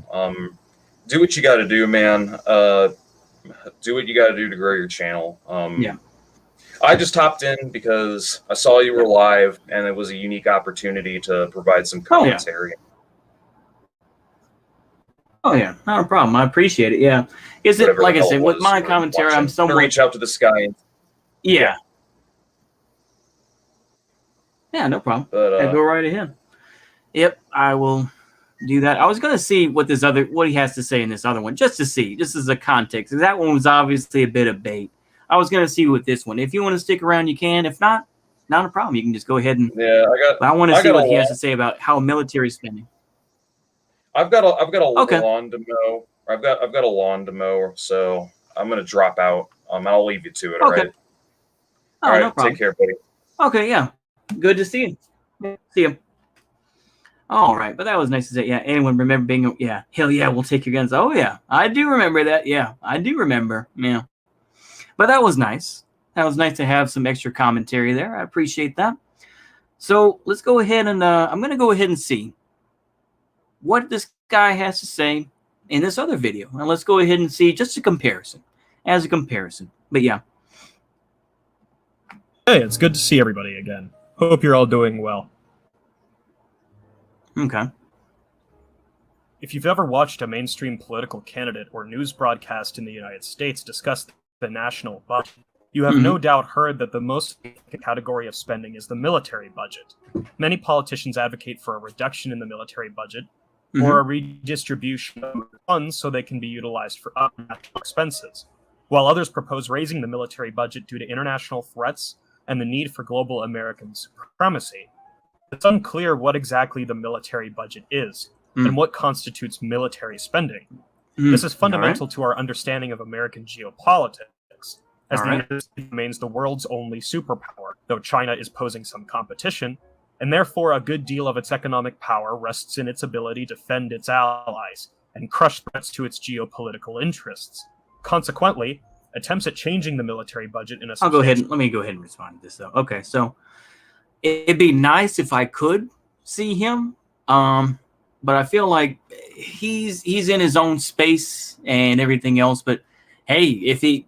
Do what you got to do, man. Do what you got to do to grow your channel. Yeah. I just hopped in because I saw you were live, and it was a unique opportunity to provide some commentary. Oh yeah, not a problem. I appreciate it. Yeah, is it like I said with my commentary? I'm somewhat reach out to the sky. And, yeah, no problem. But, go right ahead. Yep, I will do that. I was gonna see what he has to say in this other one, just to see, just as a context. That one was obviously a bit of bait. I was gonna see with this one. If you want to stick around, you can. If not, not a problem. You can just go ahead and. Yeah, I want to see what he has to say about how military spending. I've got a lawn to mow. I've got a lawn to mow, so I'm gonna drop out. I'll leave you to it. All right. All right. No problem. Take care, buddy. Okay. Yeah. Good to see you. See you. All right, but that was nice to say. Yeah, anyone remember being? Yeah, hell yeah, we'll take your guns. Oh yeah, I do remember that. Yeah, I do remember. Yeah, but that was nice. That was nice to have some extra commentary there. I appreciate that. So let's go ahead and I'm going to go ahead and see what this guy has to say in this other video, and let's go ahead and see just a comparison, as a comparison. But yeah. Hey, it's good to see everybody again. Hope you're all doing well. Okay. If you've ever watched a mainstream political candidate or news broadcast in the United States discuss the national budget, you have no doubt heard that the most significant category of spending is the military budget. Many politicians advocate for a reduction in the military budget or a redistribution of funds so they can be utilized for other national expenses, while others propose raising the military budget due to international threats and the need for global American supremacy. It's unclear what exactly the military budget is and what constitutes military spending. This is fundamental to our understanding of American geopolitics, as the United States remains the world's only superpower, though China is posing some competition, and therefore a good deal of its economic power rests in its ability to defend its allies and crush threats to its geopolitical interests. Consequently, attempts at changing the military budget in a let me go ahead and respond to this, though. Okay, so it'd be nice if I could see him, but I feel like he's in his own space and everything else. But hey, if it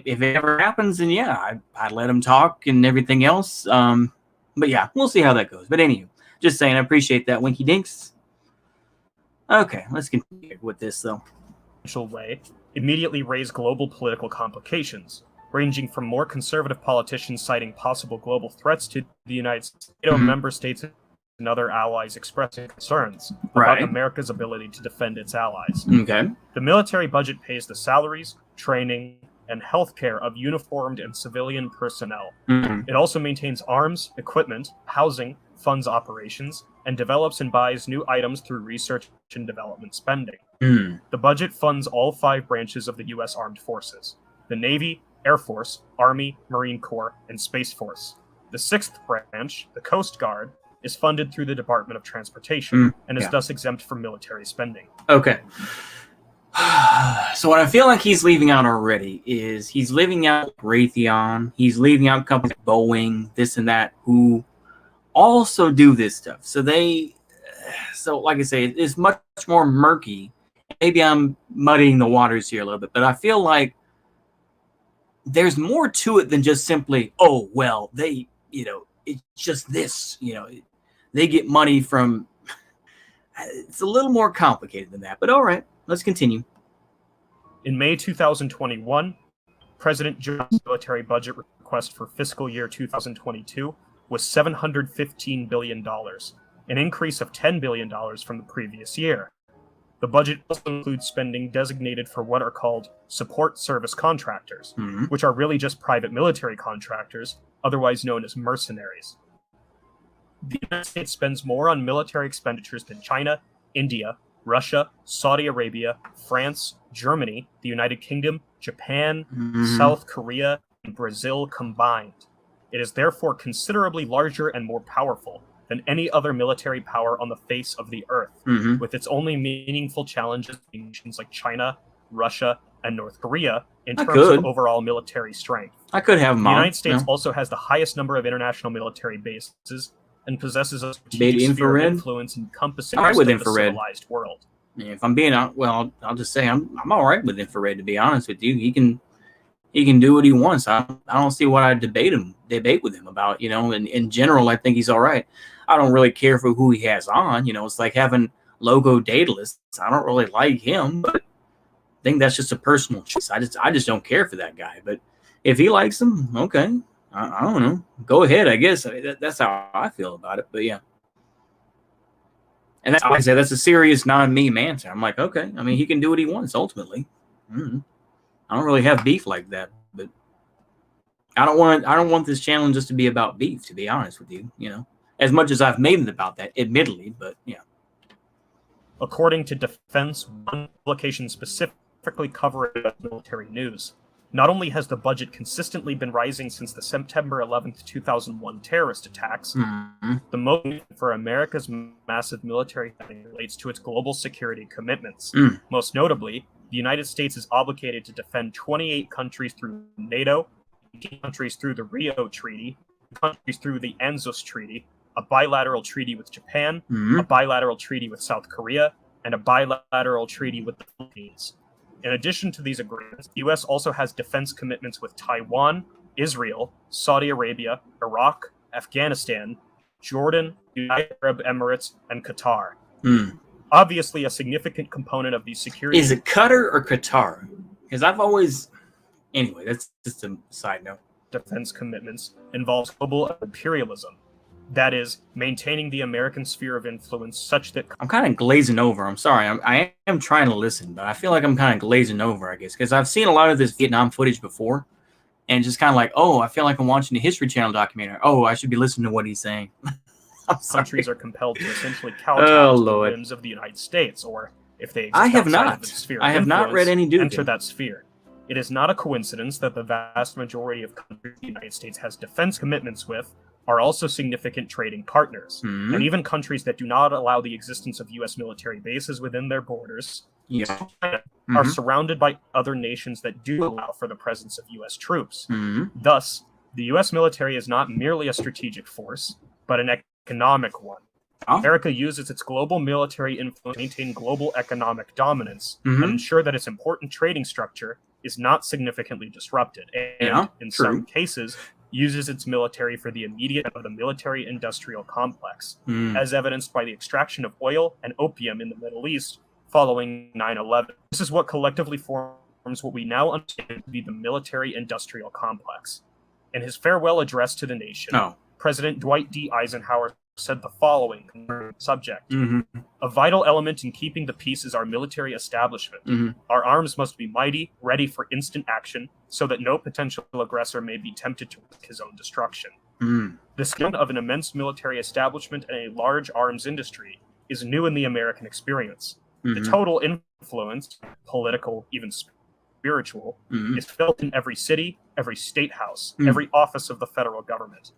ever happens, then yeah, I'd let him talk and everything else. But yeah, we'll see how that goes. But anyway, just saying, I appreciate that, Winky Dinks. Okay, let's continue with this though. Way immediately raise global political complications, ranging from more conservative politicians citing possible global threats to the United States, member states and other allies expressing concerns about America's ability to defend its allies. Okay. The military budget pays the salaries, training, and health care of uniformed and civilian personnel. It also maintains arms, equipment, housing, funds operations, and develops and buys new items through research and development spending. The budget funds all 5 branches of the U.S. Armed Forces: the Navy, Air Force, Army, Marine Corps, and Space Force. The 6th branch, the Coast Guard, is funded through the Department of Transportation and is thus exempt from military spending. Okay. So what I feel like he's leaving out already is he's leaving out Raytheon, he's leaving out companies like Boeing, this and that, who also do this stuff. So like I say, it's much more murky. Maybe I'm muddying the waters here a little bit, but I feel like there's more to it than just simply, oh, well, they, it's just this, they get money from, it's a little more complicated than that, but all right, let's continue. In May 2021, President Joe's military budget request for fiscal year 2022 was $715 billion, an increase of $10 billion from the previous year. The budget also includes spending designated for what are called support service contractors, which are really just private military contractors, otherwise known as mercenaries. The United States spends more on military expenditures than China, India, Russia, Saudi Arabia, France, Germany, the United Kingdom, Japan, South Korea, and Brazil combined. It is therefore considerably larger and more powerful than any other military power on the face of the earth, with its only meaningful challenges being nations like China, Russia, and North Korea in terms of overall military strength. I could have the United States also has the highest number of international military bases and possesses a Maybe strategic sphere of infrared? influence encompassing All right most with of the infrared. civilized world. Yeah, if I'm being well, I'll just say I'm all right with infrared. To be honest with you, he can do what he wants. I don't see what I debate with him about. In general, I think he's all right. I don't really care for who he has on. It's like having logo Daedalus. I don't really like him, but I think that's just a personal choice. I just don't care for that guy. But if he likes him, okay. I don't know. Go ahead, I guess. That's how I feel about it. But yeah. And that's, like I say, that's a serious non-meme answer. I'm like, okay. I mean, he can do what he wants ultimately. I don't really have beef like that, but I don't want this challenge just to be about beef, to be honest with you. As much as I've made it about that, admittedly, but yeah. According to Defense, one publication specifically covering military news, not only has the budget consistently been rising since the September 11th, 2001 terrorist attacks, the motive for America's massive military spending relates to its global security commitments. Most notably, the United States is obligated to defend 28 countries through NATO, 18 countries through the Rio Treaty, countries through the ANZUS Treaty, a bilateral treaty with Japan, a bilateral treaty with South Korea, and a bilateral treaty with the Philippines. In addition to these agreements, the U.S. also has defense commitments with Taiwan, Israel, Saudi Arabia, Iraq, Afghanistan, Jordan, United Arab Emirates, and Qatar. Obviously, a significant component of these security... Is it Qatar or Qatar? Because I've always... Anyway, that's just a side note. Defense commitments involves global imperialism. That is, maintaining the American sphere of influence such that... I'm kind of glazing over. I'm sorry. I am trying to listen, but I feel like I'm kind of glazing over, I guess, because I've seen a lot of this Vietnam footage before, and just kind of like, oh, I feel like I'm watching a History Channel documentary. Oh, I should be listening to what he's saying. Countries are compelled to essentially kowtow to the whims of the United States, or if they exist outside of its sphere of I have not read any enter that sphere. It is not a coincidence that the vast majority of countries the United States has defense commitments with are also significant trading partners. And even countries that do not allow the existence of U.S. military bases within their borders are surrounded by other nations that do allow for the presence of U.S. troops. Thus, the U.S. military is not merely a strategic force, but an economic one. America uses its global military influence to maintain global economic dominance and ensure that its important trading structure is not significantly disrupted, and in some cases, uses its military for the immediate of the military-industrial complex, as evidenced by the extraction of oil and opium in the Middle East following 9/11. This is what collectively forms what we now understand to be the military-industrial complex. In his farewell address to the nation, President Dwight D. Eisenhower said the following concerning the subject. A vital element in keeping the peace is our military establishment. Our arms must be mighty, ready for instant action, so that no potential aggressor may be tempted to risk his own destruction. The scale of an immense military establishment and a large arms industry is new in the American experience. The total influence, political, even spiritual, is felt in every city, every state house, every office of the federal government.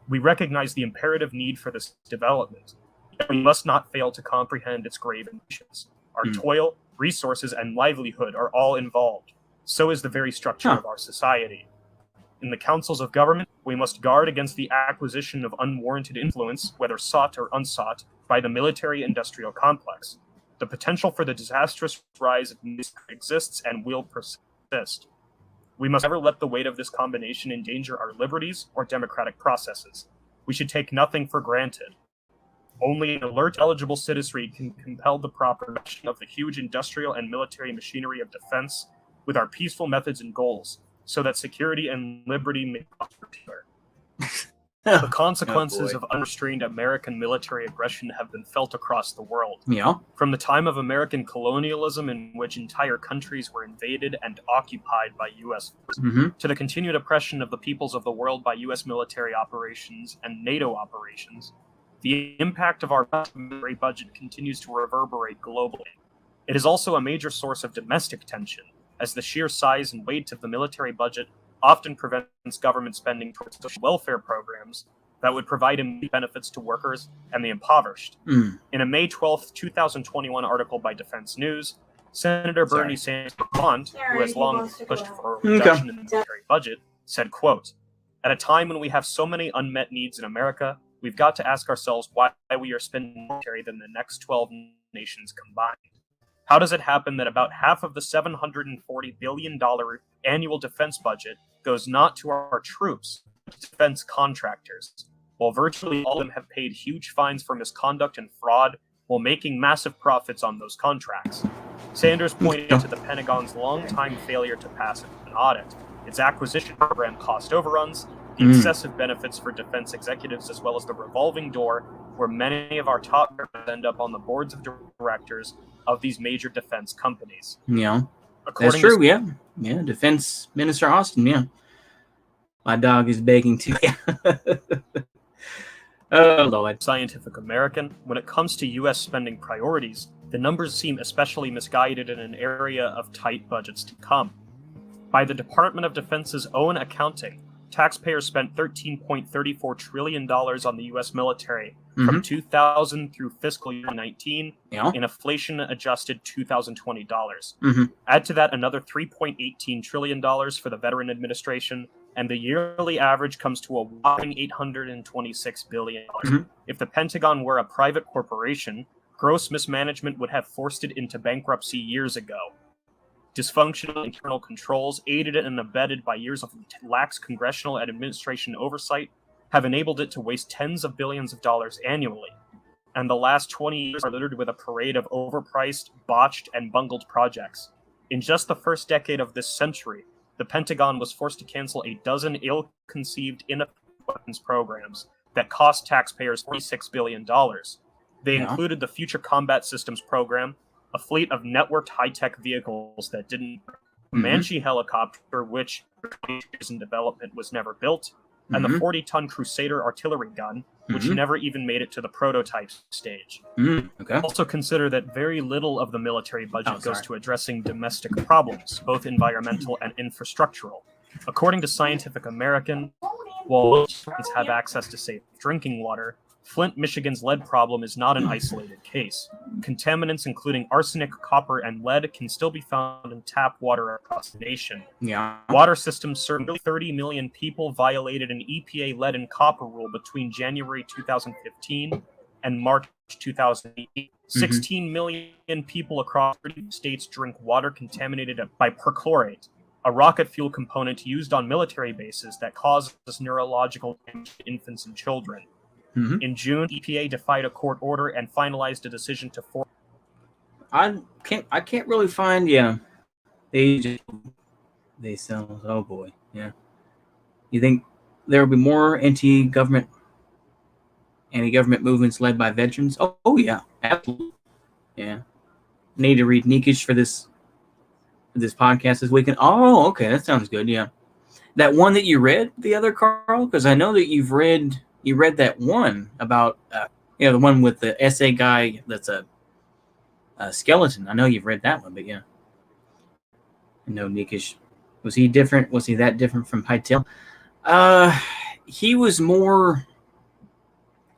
We recognize the imperative need for this development, yet we must not fail to comprehend its grave implications. Our toil, resources, and livelihood are all involved. So is the very structure of our society. In the councils of government, we must guard against the acquisition of unwarranted influence, whether sought or unsought, by the military-industrial complex. The potential for the disastrous rise of military exists and will persist. We must never let the weight of this combination endanger our liberties or democratic processes. We should take nothing for granted. Only an alert, eligible citizenry can compel the proper action of the huge industrial and military machinery of defense with our peaceful methods and goals, so that security and liberty may prosper together. The consequences of unrestrained American military aggression have been felt across the world. From the time of American colonialism, in which entire countries were invaded and occupied by U.S. forces, to the continued oppression of the peoples of the world by U.S. military operations and NATO operations, the impact of our military budget continues to reverberate globally. It is also a major source of domestic tension, as the sheer size and weight of the military budget often prevents government spending towards social welfare programs that would provide immediate benefits to workers and the impoverished. In a May 12, 2021 article by Defense News, Senator Bernie Sanders of Vermont, who has long pushed for a reduction in the military budget, said, quote, "At a time when we have so many unmet needs in America, we we've got to ask ourselves why we are spending more military than the next 12 nations combined. How does it happen that about half of the $740 billion annual defense budget goes not to our troops, but to defense contractors, while virtually all of them have paid huge fines for misconduct and fraud while making massive profits on those contracts? Sanders pointed to the Pentagon's long-time failure to pass an audit, its acquisition program cost overruns, the excessive benefits for defense executives, as well as the revolving door where many of our top end up on the boards of directors of these major defense companies. Yeah, that's true. Yeah, Defense Minister Austin. Yeah, my dog is begging too. Oh Lord. Scientific American, when it comes to U.S. spending priorities, the numbers seem especially misguided in an area of tight budgets to come. By the Department of Defense's own accounting, taxpayers spent $13.34 trillion on the U.S. military from 2000 through fiscal year 19 in inflation-adjusted 2020 dollars. Add to that another $3.18 trillion for the Veteran Administration, and the yearly average comes to a whopping $826 billion. If the Pentagon were a private corporation, gross mismanagement would have forced it into bankruptcy years ago. Dysfunctional internal controls, aided and abetted by years of lax congressional and administration oversight, have enabled it to waste tens of billions of dollars annually. And the last 20 years are littered with a parade of overpriced, botched, and bungled projects. In just the first decade of this century, the Pentagon was forced to cancel a dozen ill-conceived, ineffective weapons programs that cost taxpayers $46 billion. They included the Future Combat Systems program, a fleet of networked high-tech vehicles that didn't work, a Comanche helicopter, which is in development, was never built, and the 40-ton Crusader artillery gun, which never even made it to the prototype stage. Also consider that very little of the military budget goes to addressing domestic problems, both environmental and infrastructural. According to Scientific American, while most Americans have access to safe drinking water, Flint, Michigan's lead problem is not an isolated case. Contaminants including arsenic, copper, and lead can still be found in tap water across the nation. Water systems serving nearly 30 million people violated an EPA lead and copper rule between January 2015 and March 2008. 16 million people across 30 states drink water contaminated by perchlorate, a rocket fuel component used on military bases that causes neurological damage to infants and children. In June, EPA defied a court order and finalized a decision to force. I can't really find. They sell. Oh boy, yeah. You think there will be more anti-government movements led by veterans? Oh yeah, absolutely. Yeah. Need to read Nikish for this podcast this weekend. Oh, okay, that sounds good. Yeah, that one that you read the other, Carl, because I know that you read that one about the one with the essay guy that's a skeleton. I know you've read that one, but yeah. No, Nikish, was he different? Was he that different from Pytel? He was more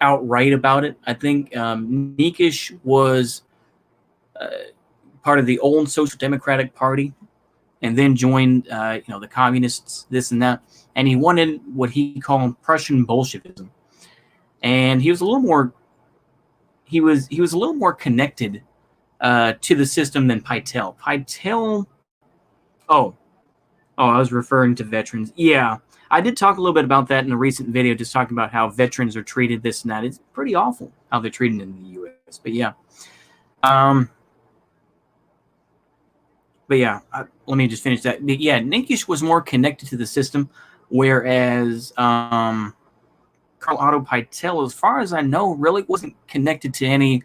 outright about it. I think Nikish was part of the old Social Democratic Party, and then joined the communists, this and that, and he wanted what he called Prussian Bolshevism, and he was a little more connected to the system than Pytel. I was referring to veterans. Yeah, I did talk a little bit about that in a recent video, just talking about how veterans are treated, this and that. It's pretty awful how they're treated in the U.S. But yeah, let me just finish that. But yeah, Nikish was more connected to the system, whereas Karl Otto Pytel, as far as I know, really wasn't connected to any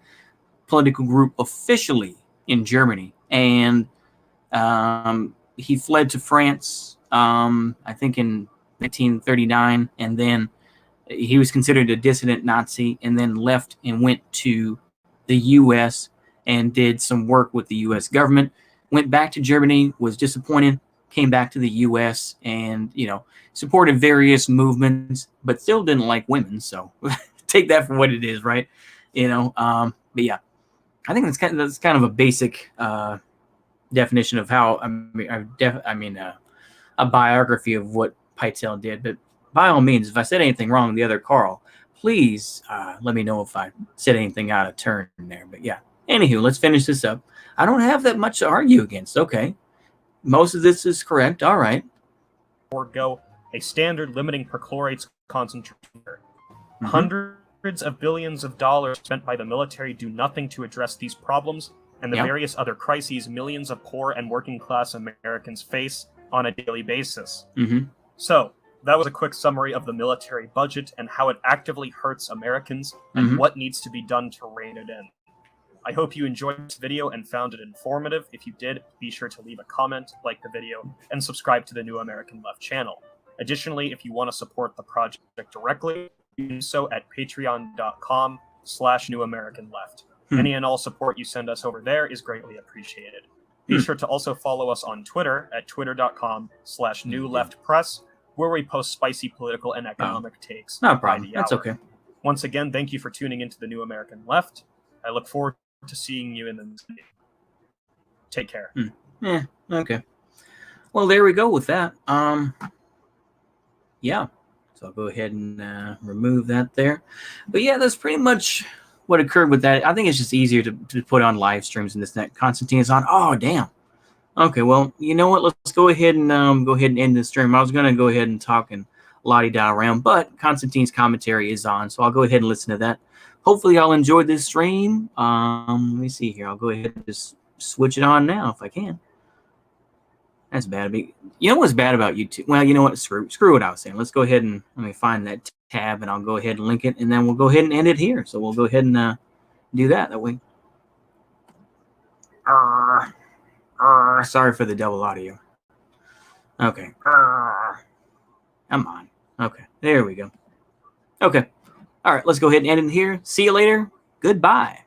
political group officially in Germany. And he fled to France, I think in 1939, and then he was considered a dissident Nazi, and then left and went to the U.S. and did some work with the U.S. government. Went back to Germany, was disappointed, came back to the U.S. and, supported various movements, but still didn't like women. So take that for what it is, right? But yeah, I think that's kind of a basic definition of how, a biography of what Pytel did. But by all means, if I said anything wrong, the other Carl, please let me know if I said anything out of turn there. But yeah, anywho, let's finish this up. I don't have that much to argue against. Okay. Most of this is correct. All right. Forego a standard limiting perchlorate's concentration. Mm-hmm. Hundreds of billions of dollars spent by the military do nothing to address these problems and the various other crises millions of poor and working class Americans face on a daily basis. Mm-hmm. So, that was a quick summary of the military budget and how it actively hurts Americans and what needs to be done to rein it in. I hope you enjoyed this video and found it informative. If you did, be sure to leave a comment, like the video, and subscribe to the New American Left channel. Additionally, if you want to support the project directly, you can do so at patreon.com/newamericanleft. Any and all support you send us over there is greatly appreciated. Be sure to also follow us on Twitter at twitter.com/newleftpress, where we post spicy political and economic takes. No problem. That's okay. Once again, thank you for tuning into the New American Left. I look forward to seeing you in the next video. Take care. Yeah, okay. Well, there we go with that. Yeah. So I'll go ahead and remove that there. But yeah, that's pretty much what occurred with that. I think it's just easier to put on live streams in this net. Constantine is on. Oh, damn. Okay, well, you know what? Let's go ahead and end this stream. I was gonna go ahead and talk and la-di-da around, but Constantine's commentary is on, so I'll go ahead and listen to that. Hopefully, y'all enjoyed this stream. Let me see here. I'll go ahead and just switch it on now if I can. That's bad. You know what's bad about YouTube? Well, you know what? Screw what I was saying. Let's go ahead and let me find that tab, and I'll go ahead and link it, and then we'll go ahead and end it here. So we'll go ahead and do that way. Sorry for the double audio. Okay. Come on. Okay. There we go. Okay. All right. Let's go ahead and end it here. See you later. Goodbye.